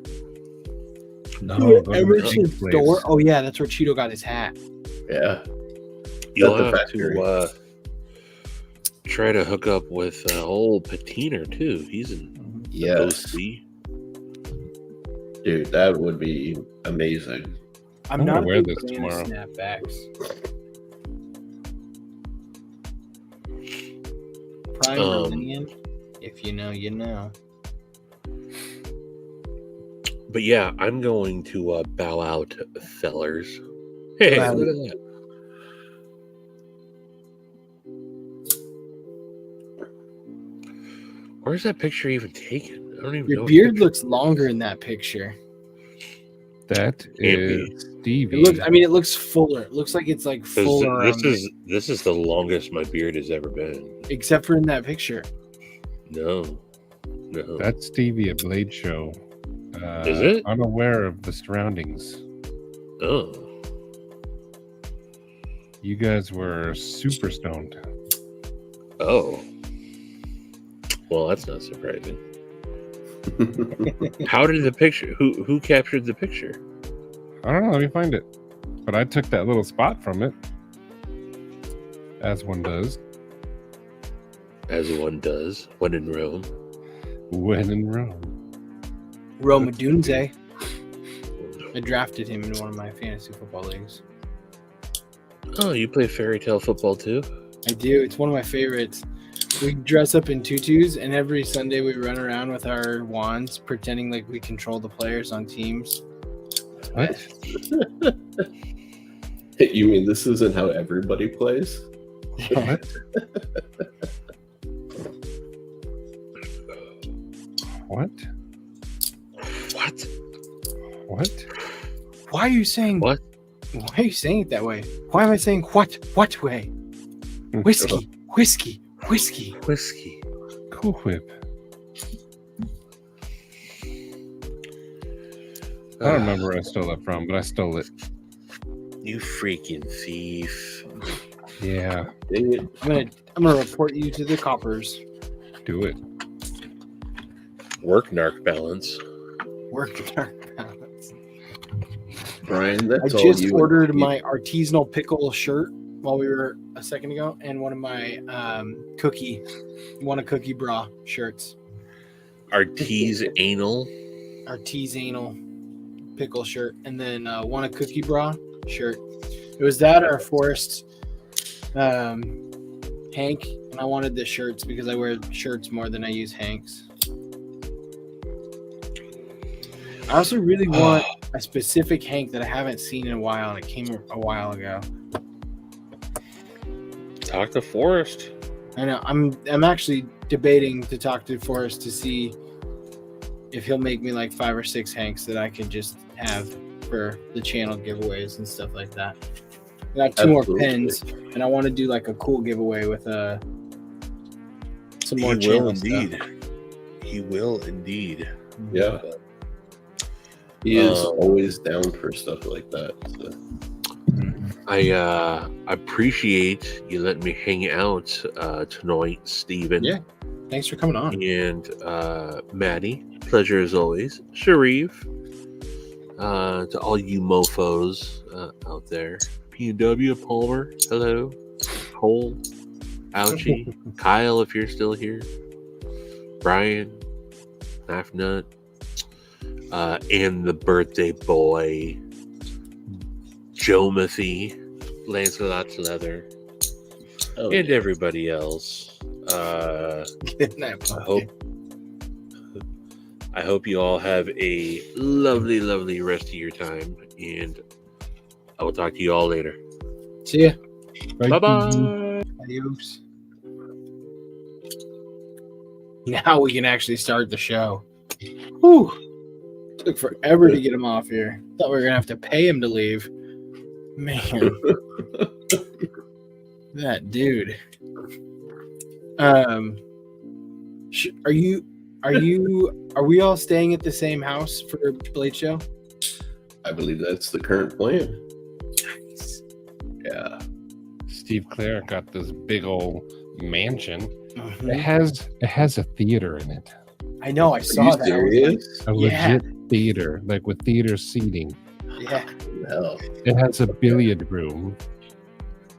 No, go to the Emerson pink place. store. Oh yeah, that's where Cheeto got his hat. Yeah, You'll the have factory. to try to hook up with old Patina too. He's in yes, OC. dude, that would be amazing. I'm I'm gonna not a wear big this fan of tomorrow. Snapbacks. Prime Meridian. If you know, you know. But yeah, I'm going to bow out, fellers. Hey, Bow look at that. Where's that picture even taken? I don't even know. Your what beard picture- looks longer in that picture. That is Stevie. It looks fuller. It looks like it's like 'Cause fuller. this is the longest my beard has ever been. Except for in that picture. No. That's Stevie at Blade Show. Is it? Unaware of the surroundings. Oh. You guys were super stoned. Oh. Well, that's not surprising. How did the picture? Who captured the picture? I don't know. Let me find it. But I took that little spot from it, as one does. As one does when in Rome. When in Rome. Roma Dunze. I drafted him in one of my fantasy football leagues. Oh, you play fairy tale football too? I do. It's one of my favorites. We dress up in tutus, and every Sunday we run around with our wands, pretending like we control the players on teams. What? You mean this isn't how everybody plays? What? What? What? What? Why are you saying What? Why are you saying it that way? Why am I saying what? What way? Whiskey. Whiskey. Cool Whip. I don't remember where I stole that from, but I stole it. You freaking thief. Yeah, Dang it. I'm gonna report you to the coppers. do it. Work narc balance. Work dark balance. Brian, I that's all just you. ordered my artisanal pickle shirt while we were a second ago, and one of my cookie bra shirts. Artisanal. Artisanal pickle shirt, and then one a cookie bra shirt. It was that or Forrest Hank, and I wanted the shirts because I wear shirts more than I use Hanks. I also really want a specific Hank that I haven't seen in a while, and it came a while ago. Talk to Forrest. I know. I'm actually debating to talk to Forrest to see if he'll make me like 5 or 6 Hanks that I could just have for the channel giveaways and stuff like that. I got 2 more Absolutely. pins, and I want to do like a cool giveaway with some more He channel will indeed. stuff. He will indeed. Yeah. He is always down for stuff like that. So. I appreciate you letting me hang out tonight, Steven. Yeah. Thanks for coming on. And Maddie, pleasure as always. Sharif, to all you mofos out there. PW, Palmer, hello. Cole, Ouchie, Kyle, if you're still here. Brian, Half Nut, and the birthday boy, Jomathy, Lancelot's Leather, Oh, and yeah. everybody else. Good night, I hope you all have a lovely, lovely rest of your time, and I will talk to you all later. See ya. Bye bye. Adios. Now we can actually start the show. Whew. Took forever to get him off here. Thought we were gonna have to pay him to leave. Man, that dude. Are we all staying at the same house for Blade Show? I believe that's the current plan. Nice. Yeah. Steve Clare got this big old mansion. Mhm. It has a theater in it. I know. I Are saw you that. I was like, serious? A Yeah. legit theater, like with theater seating. yeah. No. It has a billiard room.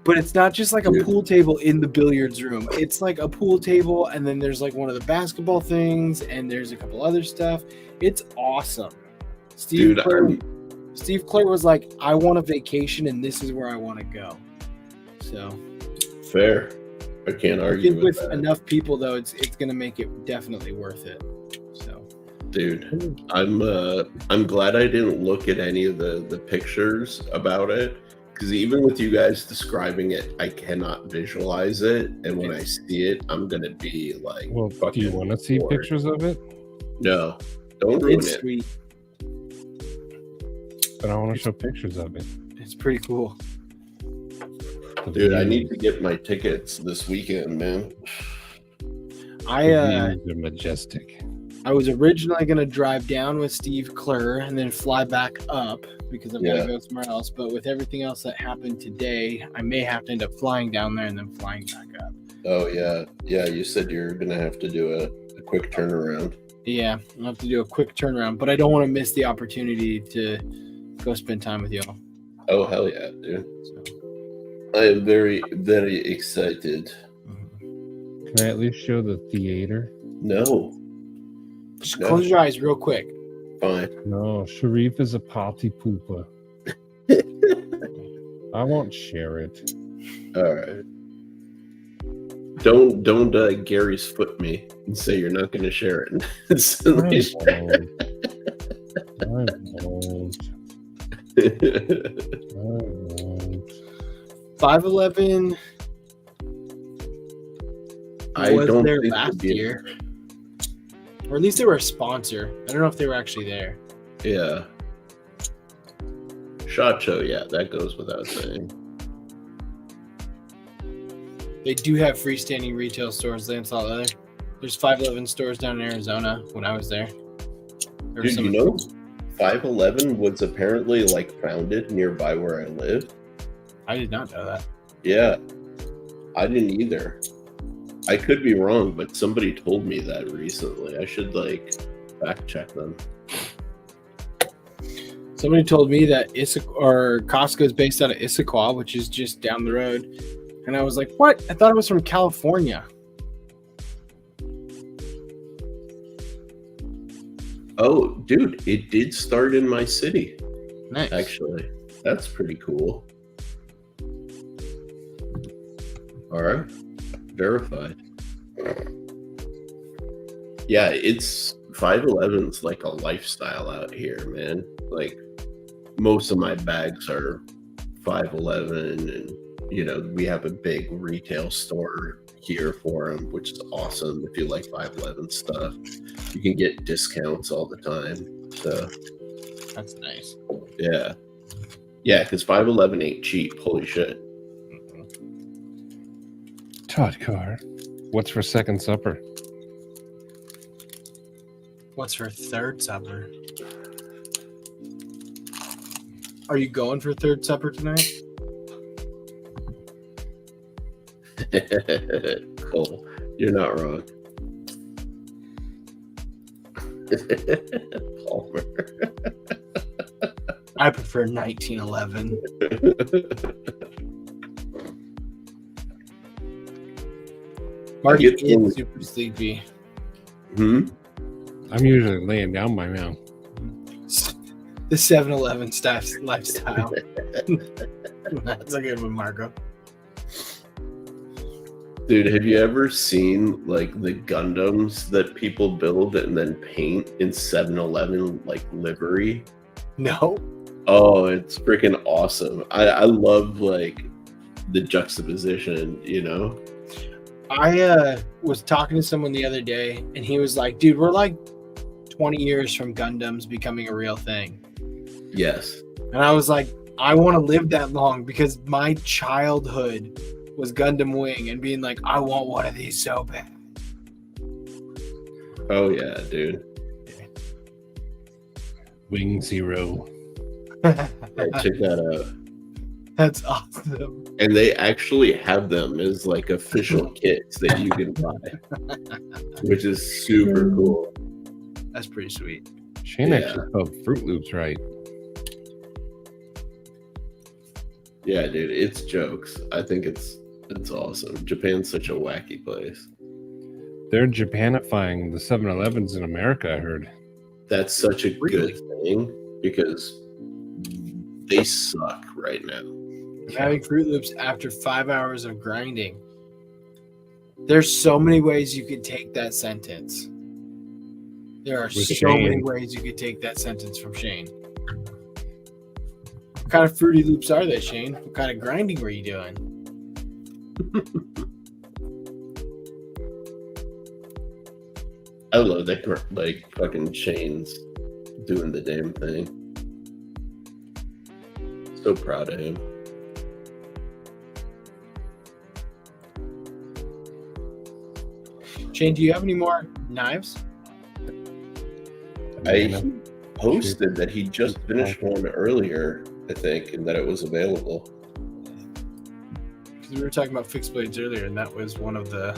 But it's not just like a Dude. pool table in the billiards room. It's like a pool table, and then there's like one of the basketball things, and there's a couple other stuff. It's awesome. Steve Clare was like, I want a vacation, and this is where I want to go. So Fair. I can't I argue think with with that. enough people, though, it's going to make it definitely worth it. So Dude, I'm glad I didn't look at any of the pictures about it, because even with you guys describing it, I cannot visualize it, and when I see it, I'm gonna be like, Well, do you want to see bored. pictures of it? No, don't ruin it's it. sweet. but I want to show pictures of it. It's pretty cool. The Dude, I views- need to get my tickets this weekend, man. the I views are majestic. I was originally gonna drive down with Steve Klur and then fly back up because I've got Yeah. to go somewhere else. But with everything else that happened today, I may have to end up flying down there and then flying back up. Oh yeah, yeah. You said you're gonna have to do a quick turnaround. Yeah, I'll have to do a quick turnaround, but I don't want to miss the opportunity to go spend time with y'all. Oh hell yeah, dude! So, I am very, very excited. Can I at least show the theater? No, just No. close your eyes real quick. fine. No, Sharif is a party pooper. I won't share it. All right. Don't Gary's foot me and say you're not gonna share it. I won't. I won't. 511 I was don't there think last it'd be- year, or at least they were a sponsor. I don't know if they were actually there. Yeah. SHOT Show, yeah, that goes without saying. They do have freestanding retail stores there in Salt Lake. There's 511 stores down in Arizona when I was there. There were Dude, some- you know, 511 was apparently like founded nearby where I live. I did not know that. Yeah, I didn't either. I could be wrong, but somebody told me that recently. I should like fact check them. Somebody told me that Costco is based out of Issaquah, which is just down the road. And I was like, what? I thought it was from California. Oh, dude, it did start in my city, Nice. actually. That's pretty cool. All right, verified. Yeah, it's 511's like a lifestyle out here, man. Like most of my bags are 511, and you know we have a big retail store here for them, which is awesome. If you like 511 stuff, you can get discounts all the time. So That's nice. yeah, because 511 ain't cheap. Holy shit. Todd Carr. What's for second supper? What's for third supper? Are you going for third supper tonight? Cole, you're not wrong. Palmer. I prefer 1911. Marty get is one- super sleepy. Hmm? I'm usually laying down by now. The 7-Eleven lifestyle. That's a good one, Marco. Dude, have you ever seen like the Gundams that people build and then paint in 7-Eleven like livery? No. Oh, it's freaking awesome. I love like the juxtaposition, you know? I was talking to someone the other day, and he was like, dude, we're like 20 years from Gundams becoming a real thing. Yes. And I was like, I want to live that long because my childhood was Gundam Wing and being like, I want one of these so bad. Oh yeah, dude. Wing Zero. Hey, check that out. That's awesome. And they actually have them as like official kits that you can buy, which is super cool. That's pretty sweet. Shane Yeah. actually spelled Fruit Loops right. Yeah, dude, it's jokes. I think it's awesome. Japan's such a wacky place. They're Japanifying the 7-Elevens in America, I heard. That's such a Really? good thing because they suck right now. I'm having Fruit Loops after 5 hours of grinding. There's so many ways you could take that sentence. There are With so many Shane. ways you could take that sentence from Shane. What kind of Fruity Loops are they, Shane? What kind of grinding were you doing? I love that like fucking Shane's doing the damn thing. So proud of him. Shane, do you have any more knives? I posted that he just finished one earlier, I think, and that it was available. Because we were talking about fixed blades earlier, and that was one of the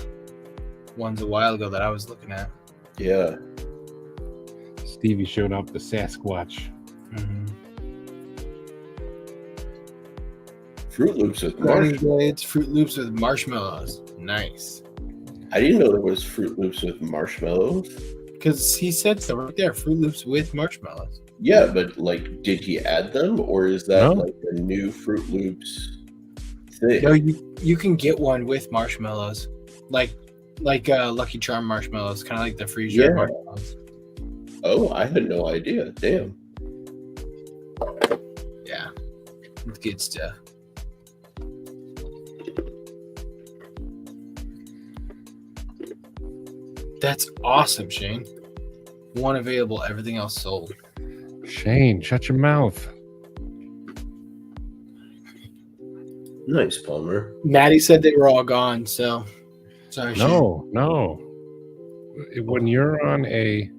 ones a while ago that I was looking at. Yeah. Stevie showed up the Sasquatch. Fruit Loops with Garden marshmallows. blades, Fruit Loops with marshmallows. Nice. I didn't know there was Fruit Loops with marshmallows. Because he said so right there, Fruit Loops with marshmallows. Yeah, but like, did he add them, or is that No. like a new Fruit Loops thing? No, you can get one with marshmallows, like Lucky Charm marshmallows, kind of like the freeze dried Yeah. marshmallows. Oh, I had no idea. Damn. Yeah, it's good stuff. That's awesome, Shane. One available, everything else sold. Shane, shut your mouth. Nice, Palmer. Maddie said they were all gone, so sorry. Shane. No. When you're on a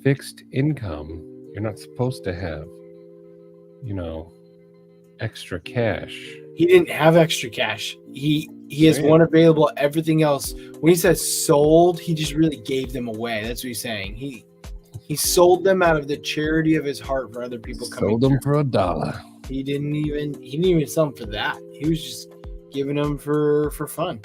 fixed income, you're not supposed to have, extra cash. He didn't have extra cash. He has Man. one available. Everything else, when he says sold, he just really gave them away. That's what he's saying. He sold them out of the charity of his heart for other people coming. Sold them through. for $1. He didn't even sell them for that. He was just giving them for fun.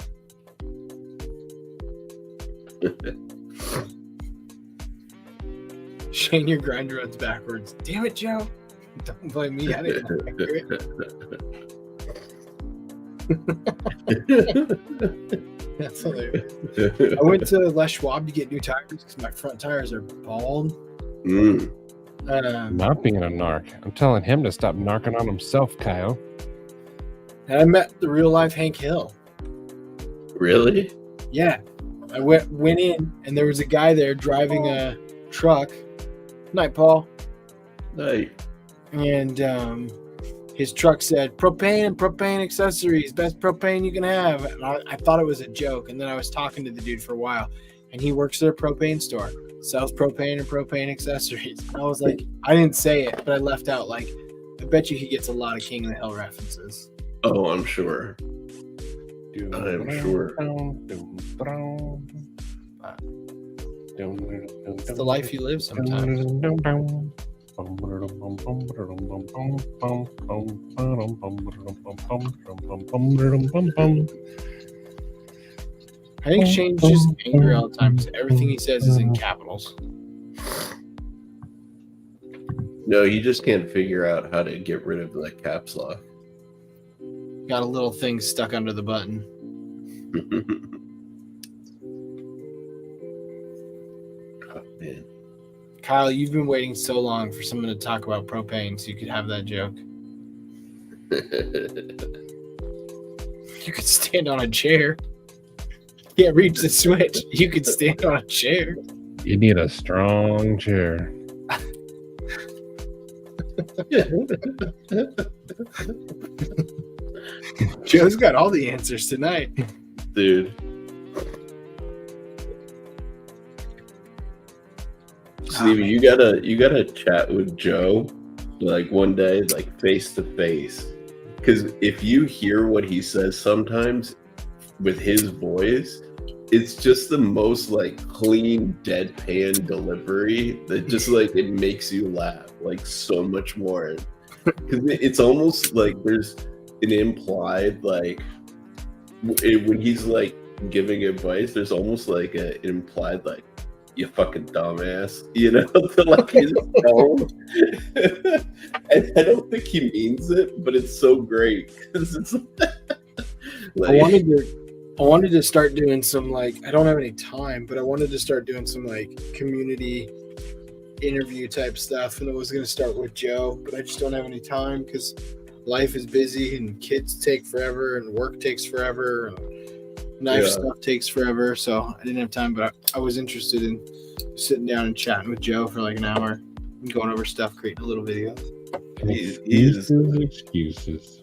Shane, your grinder runs backwards. Damn it, Joe. Don't blame me. I didn't like it. That's hilarious. I went to Les Schwab to get new tires because my front tires are bald. Mm. Not being a narc. I'm telling him to stop narking on himself, Kyle. And I met the real life Hank Hill. Really? Yeah. I went in and there was a guy there driving a truck. Night, Paul. Nice. And his truck said propane and propane accessories, best propane you can have. And I thought it was a joke. And then I was talking to the dude for a while, and he works at a propane store, sells propane and propane accessories. And I was like, I didn't say it, but I left out like, I bet you he gets a lot of King of the Hill references. Oh, I'm sure. I'm sure. It's the life you live sometimes. I think Shane's just angry all the time because everything he says is in capitals. No, you just can't figure out how to get rid of that caps lock. Got a little thing stuck under the button. Oh, man. Kyle, you've been waiting so long for someone to talk about propane so you could have that joke. You could stand on a chair. Yeah, reach the switch. You could stand on a chair. You need a strong chair. Joe's got all the answers tonight. Dude. Stevie, you gotta chat with Joe like one day, like face to face. Because if you hear what he says sometimes with his voice, it's just the most like clean, deadpan delivery that just like it makes you laugh like so much more. Because it's almost like there's an implied like when he's like giving advice, there's almost like an implied like, you fucking dumbass, to like his tone. And I don't think he means it, but it's so great because it's like, I wanted to start doing some like, I don't have any time, but I wanted to start doing some like community interview type stuff, and I was going to start with Joe, but I just don't have any time because life is busy and kids take forever and work takes forever and knife stuff takes forever, so I didn't have time, but I was interested in sitting down and chatting with Joe for like an hour and going over stuff, creating a little video. He's Excuses.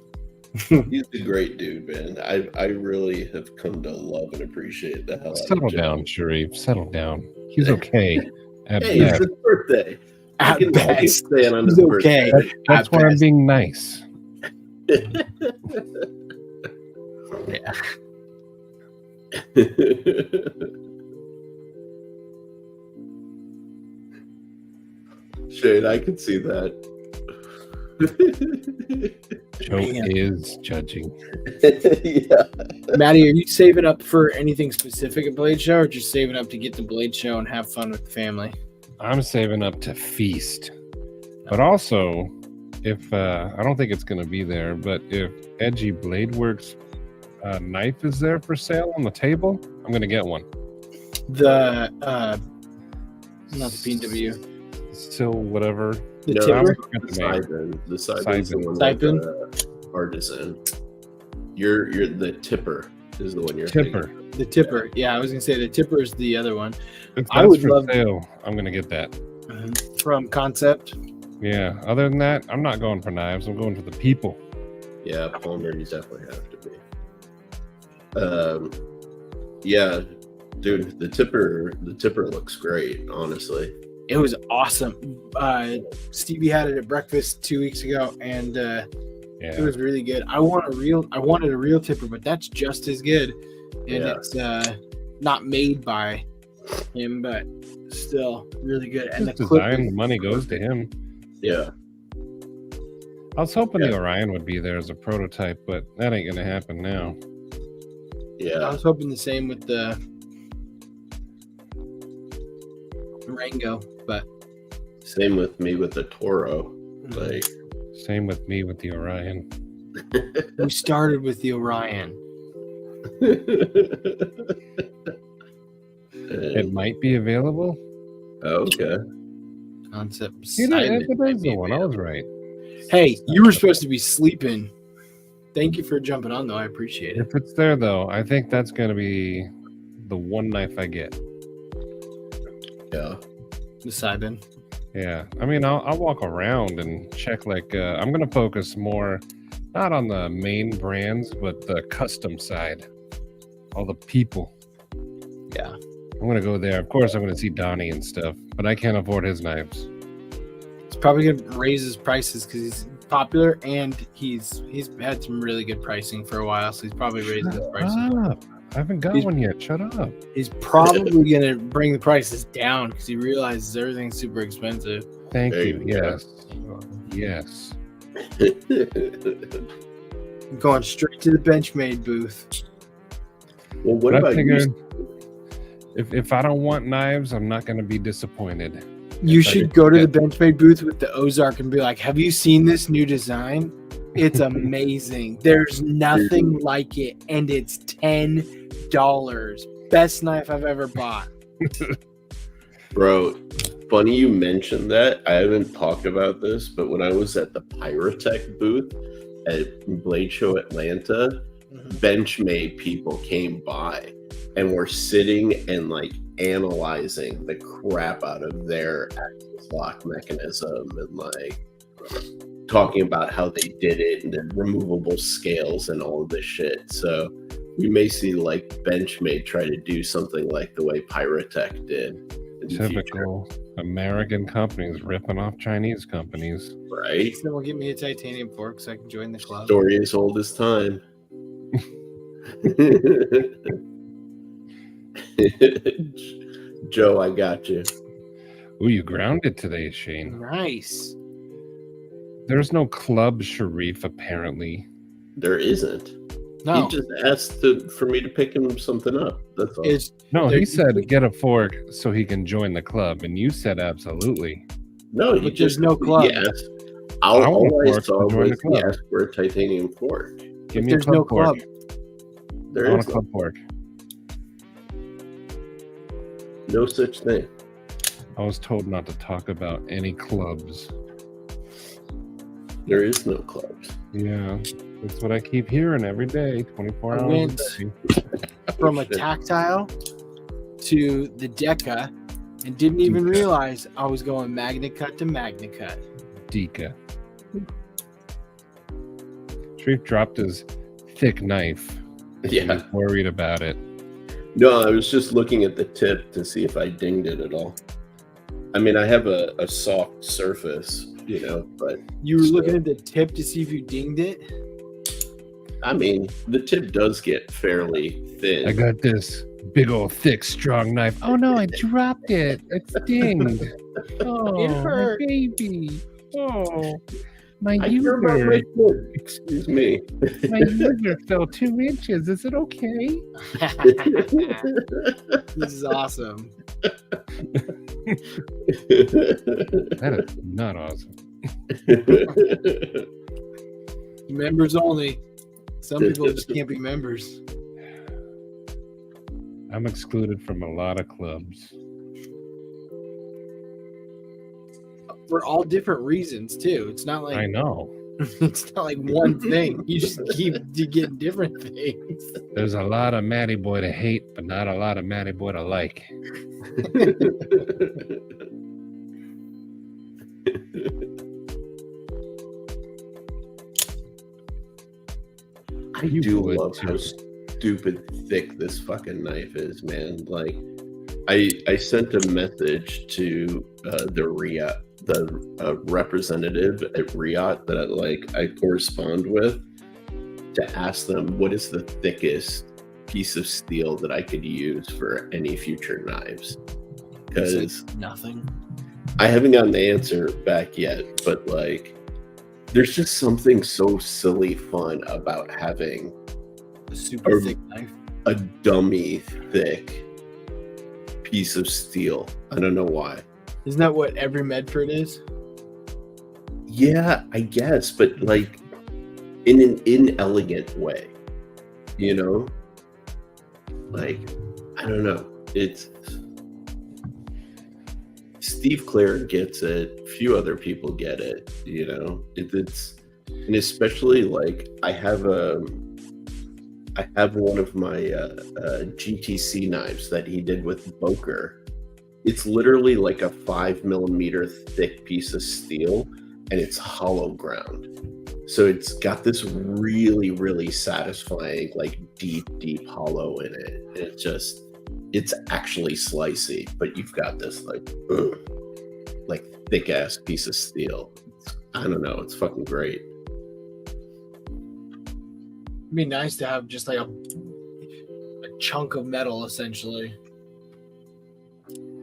a great dude, man. I really have come to love and appreciate the hell out Settle of Joe. down, Sharif. Settle down. He's okay. At Hey, it's best. his birthday. I At can best, stand on his he's okay. birthday. That's At why I'm best. being nice. Shane, I can see that. Joe Man. is judging. Yeah. Maddie, are you saving up for anything specific at Blade Show, or just saving up to get to Blade Show and have fun with the family? I'm saving up to feast. But also, if I don't think it's going to be there, but if Edgy Blade Works knife is there for sale on the table, I'm going to get one. The not the PW, Still, whatever. the No, tipper. Forget the name. The Siphon's the one Siphon? that artisan. You're the tipper is the one you're Tipper. thinking. The tipper. Yeah, I was gonna say the tipper is the other one If I that's would for love- sale, I'm going to get that. from Concept. Yeah. Other than that, I'm not going for knives. I'm going for the people. Yeah, Palmer, you definitely have to be. Yeah, dude, the tipper looks great, honestly. It was awesome. Stevie had it at breakfast 2 weeks ago, and it Yeah. was really good. I wanted a real tipper, but that's just as good, and Yeah. it's not made by him, but still really good. And His the design, clip, the money goes to him. Yeah. I was hoping Yeah. the Orion would be there as a prototype, but that ain't going to happen now. I Yeah. was hoping the same with the Rango, but Same with me with the Toro. Like Same with me with the Orion. we started with the Orion. It might be available. Okay. Concept. You know, Simon it might is be the one. I was available. right. Hey, you were supposed to be sleeping. Thank you for jumping on, though. I appreciate it. If it's there, though, I think that's going to be the one knife I get. Yeah. The Simon. Yeah. I mean, I'll walk around and check. Like, I'm going to focus more not on the main brands, but the custom side. All the people. Yeah. I'm going to go there. Of course, I'm going to see Donnie and stuff, but I can't afford his knives. He's probably going to raise his prices because he's popular and he's had some really good pricing for a while, so he's probably raising his prices. Up. I haven't got He's- one yet. Shut up. He's probably going to bring the prices down because he realizes everything's super expensive. Thank There you. you go. Yes. Yes. Going straight to the Benchmade booth. Well, what But I about figured you? if I don't want knives, I'm not going to be disappointed. You If I should did go to the that- Benchmade booth with the Ozark and be like, have you seen this new design? It's amazing. There's nothing like it, and it's $10. Best knife I've ever bought. Bro, funny you mentioned that. I haven't talked about this, but when I was at the Pyrotech booth at Blade Show Atlanta, Benchmade people came by and were sitting and like analyzing the crap out of their axis lock mechanism and like talking about how they did it and the removable scales and all of this shit. So we may see like Benchmade try to do something like the way Pyrotech did in the future, Typical American companies ripping off Chinese companies. right? Someone give me a titanium fork so I can join the club. Story as old as time. Joe, I got you. Ooh, you grounded today, Shane. Nice. There's no Club Sharif, apparently. There isn't. No, He just asked for me to pick him something up. That's all. it's No, There- he said get a fork so he can join the club, and you said absolutely. No, he But just there's no club. He asked, I want a all I fork saw to join the was he club. asked for a titanium fork. Give me a there's no club club. fork. I There want is a club fork. no such thing. I was told not to talk about any clubs. There is no clubs. Yeah, that's what I keep hearing every day, 24 I hours went- a day. From a Shit. tactile to the Deca and didn't even realize I was going Magna Cut to Magna Cut. Dika. Sharif dropped his thick knife. He Yeah. was worried about it. No, I was just looking at the tip to see if I dinged it at all. I mean, I have a soft surface, you know, but You were looking at the tip to see if you dinged it. I mean, the tip does get fairly thin. I got this big old thick strong knife. Oh no, I dropped it. It's dinged. Oh, It hurt. my baby. Oh, my I care about my user. tip. Excuse me. My user fell 2 inches. Is it okay? This is awesome. That is not awesome. Members only. Some people just can't be members. I'm excluded from a lot of clubs. For all different reasons too. It's not I like know. it's not like one thing. You just keep getting different things. There's a lot of Matty Boy to hate, but not a lot of Matty Boy to like. I You do would, love how too. stupid thick this fucking knife is, man. Like, I sent a message to the representative at Riot that I correspond with to ask them what is the thickest piece of steel that I could use for any future knives, because Nothing. I haven't gotten the answer back yet, but like, there's just something so silly fun about having A super Or- thick knife. a dummy thick piece of steel. I don't know why. Isn't that what every Medford is? Yeah, I guess, but like in an inelegant way, you know? Like, I don't know. It's Steve Clare gets it. A few other people get it, you know? It's and especially like I have one of my GTC knives that he did with Boker. It's literally like a 5mm thick piece of steel, and it's hollow ground. So it's got this really, really satisfying, like deep hollow in it. And it's actually slicey, but you've got this like thick ass piece of steel. I don't know. It's fucking great. It'd be nice to have just like a chunk of metal, essentially.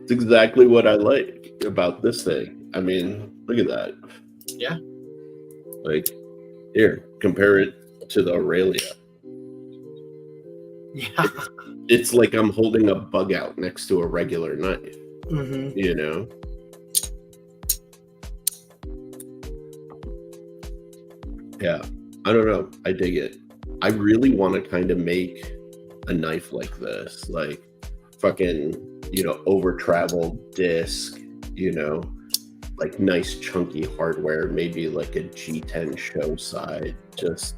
It's exactly what I like about this thing. I mean, look at that. Yeah. Like, here, compare it to the Aurelia. Yeah. It's like I'm holding a bug out next to a regular knife, Mm-hmm. you know? Yeah, I don't know. I dig it. I really want to kind of make a knife like this, like fucking, you know, over traveled disc, you know, like nice chunky hardware, maybe like a G10 show side, just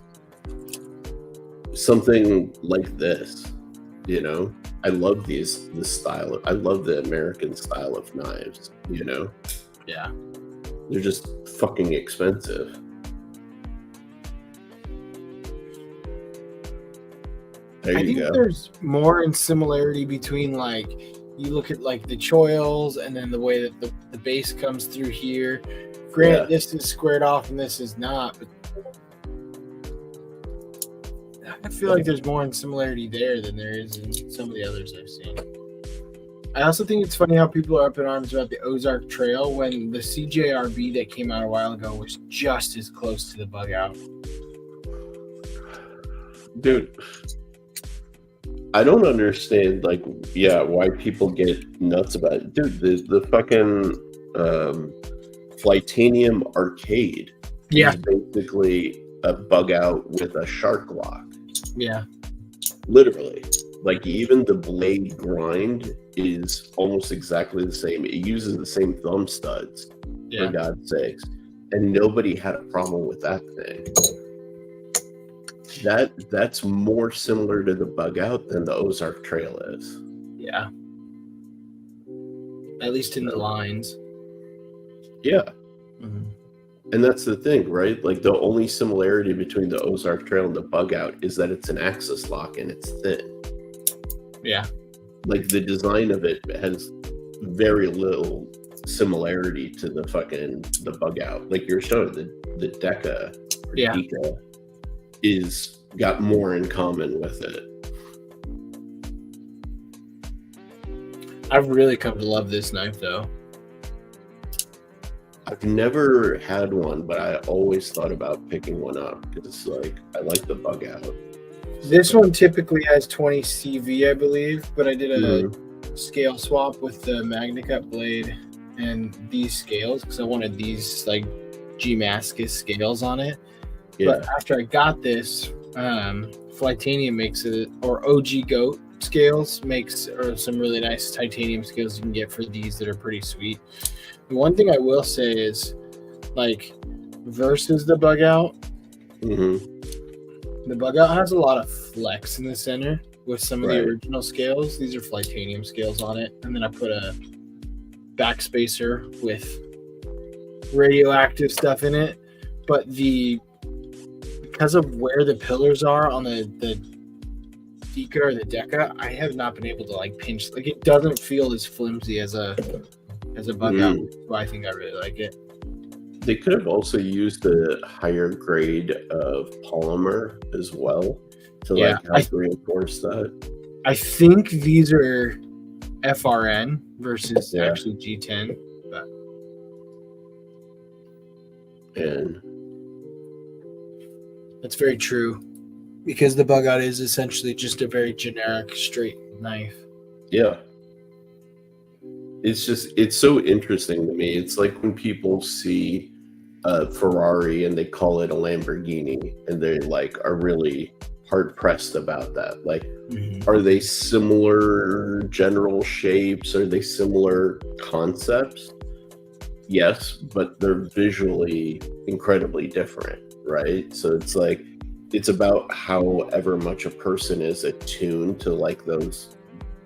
something like this, you know. I love this style. I love the American style of knives, you know. Yeah. They're just fucking expensive. There I you think go. there's more in similarity between like you look at like the choils and then the way that the base comes through here. Granted, Yeah. this is squared off and this is not, but I feel like there's more in similarity there than there is in some of the others I've seen. I also think it's funny how people are up in arms about the Ozark Trail when the CJRB that came out a while ago was just as close to the bug out. Dude, I don't understand, like, yeah, why people get nuts about it. Dude, the fucking Flightanium Arcade Yeah. is basically a bug out with a shark lock. Yeah. Literally. Like, even the blade grind is almost exactly the same. It uses the same thumb studs, for Yeah. God's sakes. And nobody had a problem with that thing. That's more similar to the bug out than the Ozark Trail is. Yeah. At least in the lines. Yeah. Mm-hmm. And that's the thing, right? Like the only similarity between the Ozark Trail and the Bug Out is that it's an axis lock and it's thin. Yeah. Like the design of it has very little similarity to the Bug Out. Like you're showing the Deca or Yeah. Deka is got more in common with it. I've really come to love this knife though. I've never had one, but I always thought about picking one up because like I like the Bug Out. This one typically has 20 CV, I believe, but I did a Mhm. scale swap with the Magnacut blade and these scales because I wanted these like G-Mascus scales on it. Yeah, But after I got this, Flightanium makes it, or OG Goat scales makes or some really nice titanium scales you can get for these that are pretty sweet. The one thing I will say is, like, versus the Bug Out, hmm the Bug Out has a lot of flex in the center with some of Right. the original scales. These are Flightanium scales on it, and then I put a backspacer with radioactive stuff in it. But because of where the pillars are on the Deka or the Deca, I have not been able to like pinch. Like it doesn't feel as flimsy as a Bug Out. So I think I really like it. They could have also used a higher grade of polymer as well to Yeah, like help reinforce that. I think these are FRN versus Yeah. actually G10. And That's very true. Because the Bug Out is essentially just a very generic straight knife. yeah, it's so interesting to me. It's like when people see a Ferrari and they call it a Lamborghini and they like are really hard pressed about that. Like, are they similar general shapes? Are they similar concepts? Yes, but they're visually incredibly different, right? So it's like it's about however much a person is attuned to like those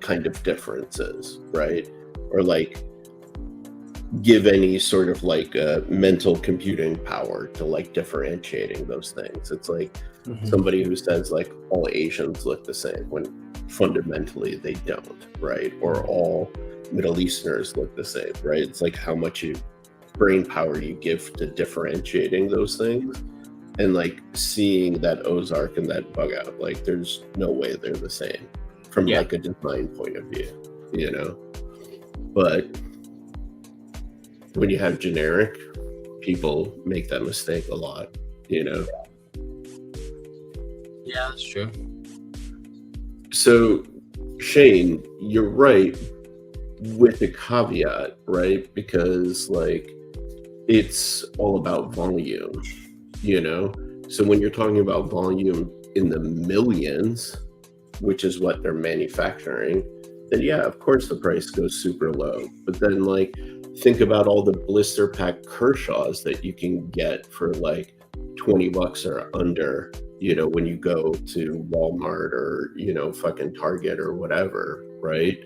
kind of differences, right? Or like give any sort of like mental computing power to like differentiating those things. It's like somebody who says like all Asians look the same when fundamentally they don't, right? Or all Middle Easterners look the same, right? It's like how much brain power you give to differentiating those things. And like seeing that Ozark and that Bug Out, like there's no way they're the same from like a design point of view, you know? But when you have generic, people make that mistake a lot, you know? Yeah, that's true. So, Shane, you're right with a caveat, right? Because like it's all about volume, you know? So when you're talking about volume in the millions, which is what they're manufacturing, then yeah, of course the price goes super low. But then like think about all the blister pack Kershaws that you can get for like $20 or under, you know, when you go to Walmart or, you know, fucking Target or whatever, right?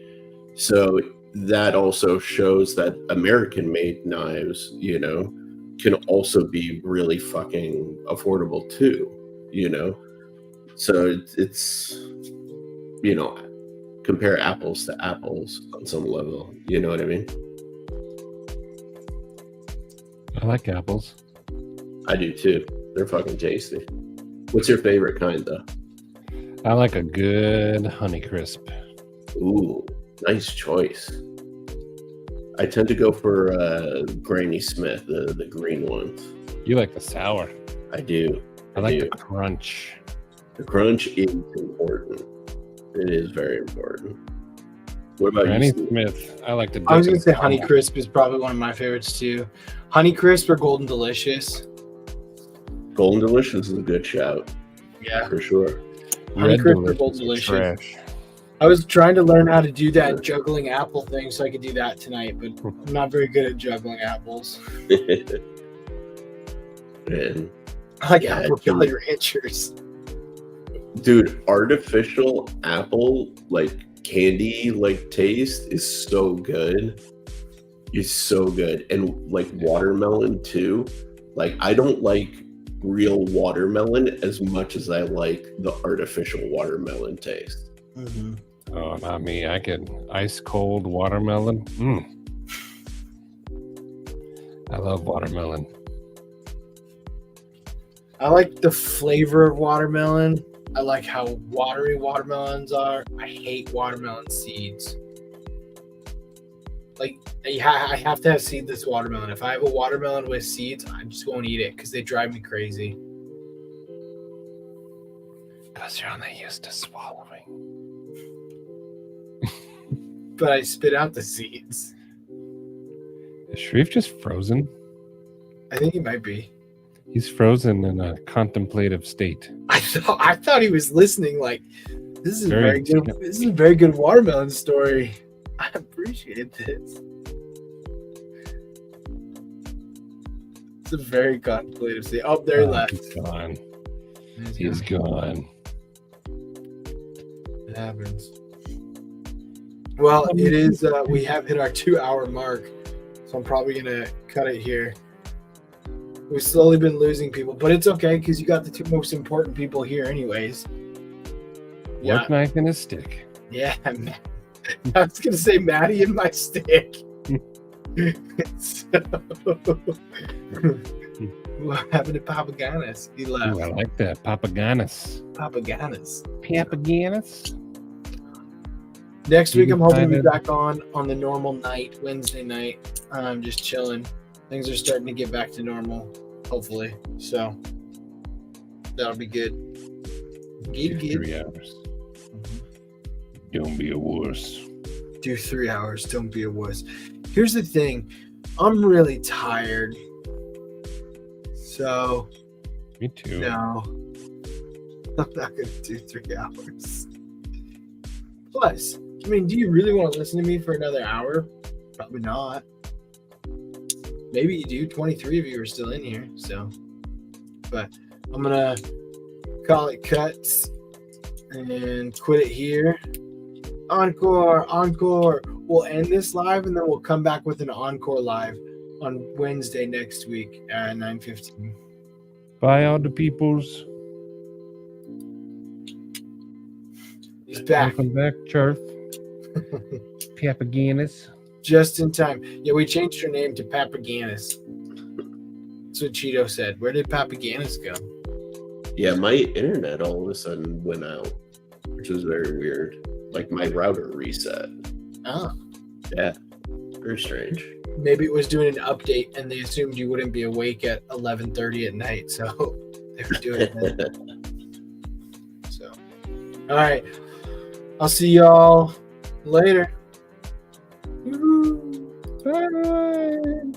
So that also shows that American made knives, you know, can also be really fucking affordable too, you know? So it's you know, compare apples to apples on some level, you know what I mean? I like apples. I do too. They're fucking tasty. What's your favorite kind though? I like a good Honeycrisp. Ooh, nice choice. I tend to go for Granny Smith, the green ones. You like the sour. I do. I like do. the crunch. The crunch is important. It is very important. What about Granny you, Steve? Smith. I like to. I was dip gonna in say caramel. Honeycrisp is probably one of my favorites too. Honeycrisp or Golden Delicious. Golden Delicious is a good shout, Yeah. for sure. Red Honeycrisp or Delicious Golden is Delicious. trash. I was trying to learn how to do that juggling apple thing so I could do that tonight, but I'm not very good at juggling apples. And I like Yeah, apple it's been- Jolly Ranchers. dude, artificial apple like candy like taste is so good. It's so good. And like watermelon too. Like, I don't like real watermelon as much as I like the artificial watermelon taste. Mm-hmm. Oh, not me. I get ice cold watermelon. I love watermelon. I like the flavor of watermelon. I like how watery watermelons are. I hate watermelon seeds. Like, I have to have seedless watermelon. If I have a watermelon with seeds, I just won't eat it because they drive me crazy. Because you're only used to swallowing. But I spit out the seeds. Is Sharif just frozen? I think he might be. He's frozen in a contemplative state. I thought he was listening. Like, this is Very very good. This is a very good watermelon story. I appreciate this. It's a very contemplative state. Oh, there he left. He's gone. There's He's him. gone. It happens. Well, it is. We have hit our 2-hour mark, so I'm probably gonna cut it here. We've slowly been losing people, but it's okay because you got the two most important people here, anyways. Yeah, Work knife and a stick. yeah. I was gonna say Maddie and my stick. So, what happened to Papaganis? He left. Ooh, I like that. Papaganis. Papaganis. Papaganis? Next week, I'm hoping to be Excited. back on the normal night, Wednesday night. I'm just chilling. Things are starting to get back to normal, hopefully. So that'll be good. Good, good. 3 hours. Don't be a wuss. Do 3 hours. Don't be a wuss. Here's the thing. I'm really tired. So, Me too. no. I'm not going to do 3 hours. Plus, I mean, do you really want to listen to me for another hour? Probably not. Maybe you do. 23 of you are still in here. So, but I'm going to call it cuts and quit it here. Encore, encore. We'll end this live and then we'll come back with an encore live on Wednesday next week at 9:15. Bye, all the peoples. He's back Welcome back, Charf. Papaganis. just in time. Yeah, we changed her name to Papaganis. That's what Cheeto said. Where did Papaganis go? Yeah, my internet all of a sudden went out, which was very weird. Like, my router reset. Oh, Yeah, very strange. maybe it was doing an update and they assumed you wouldn't be awake at 11:30 at night, so they were doing it then. So, all right. I'll see y'all later. Woo. Bye.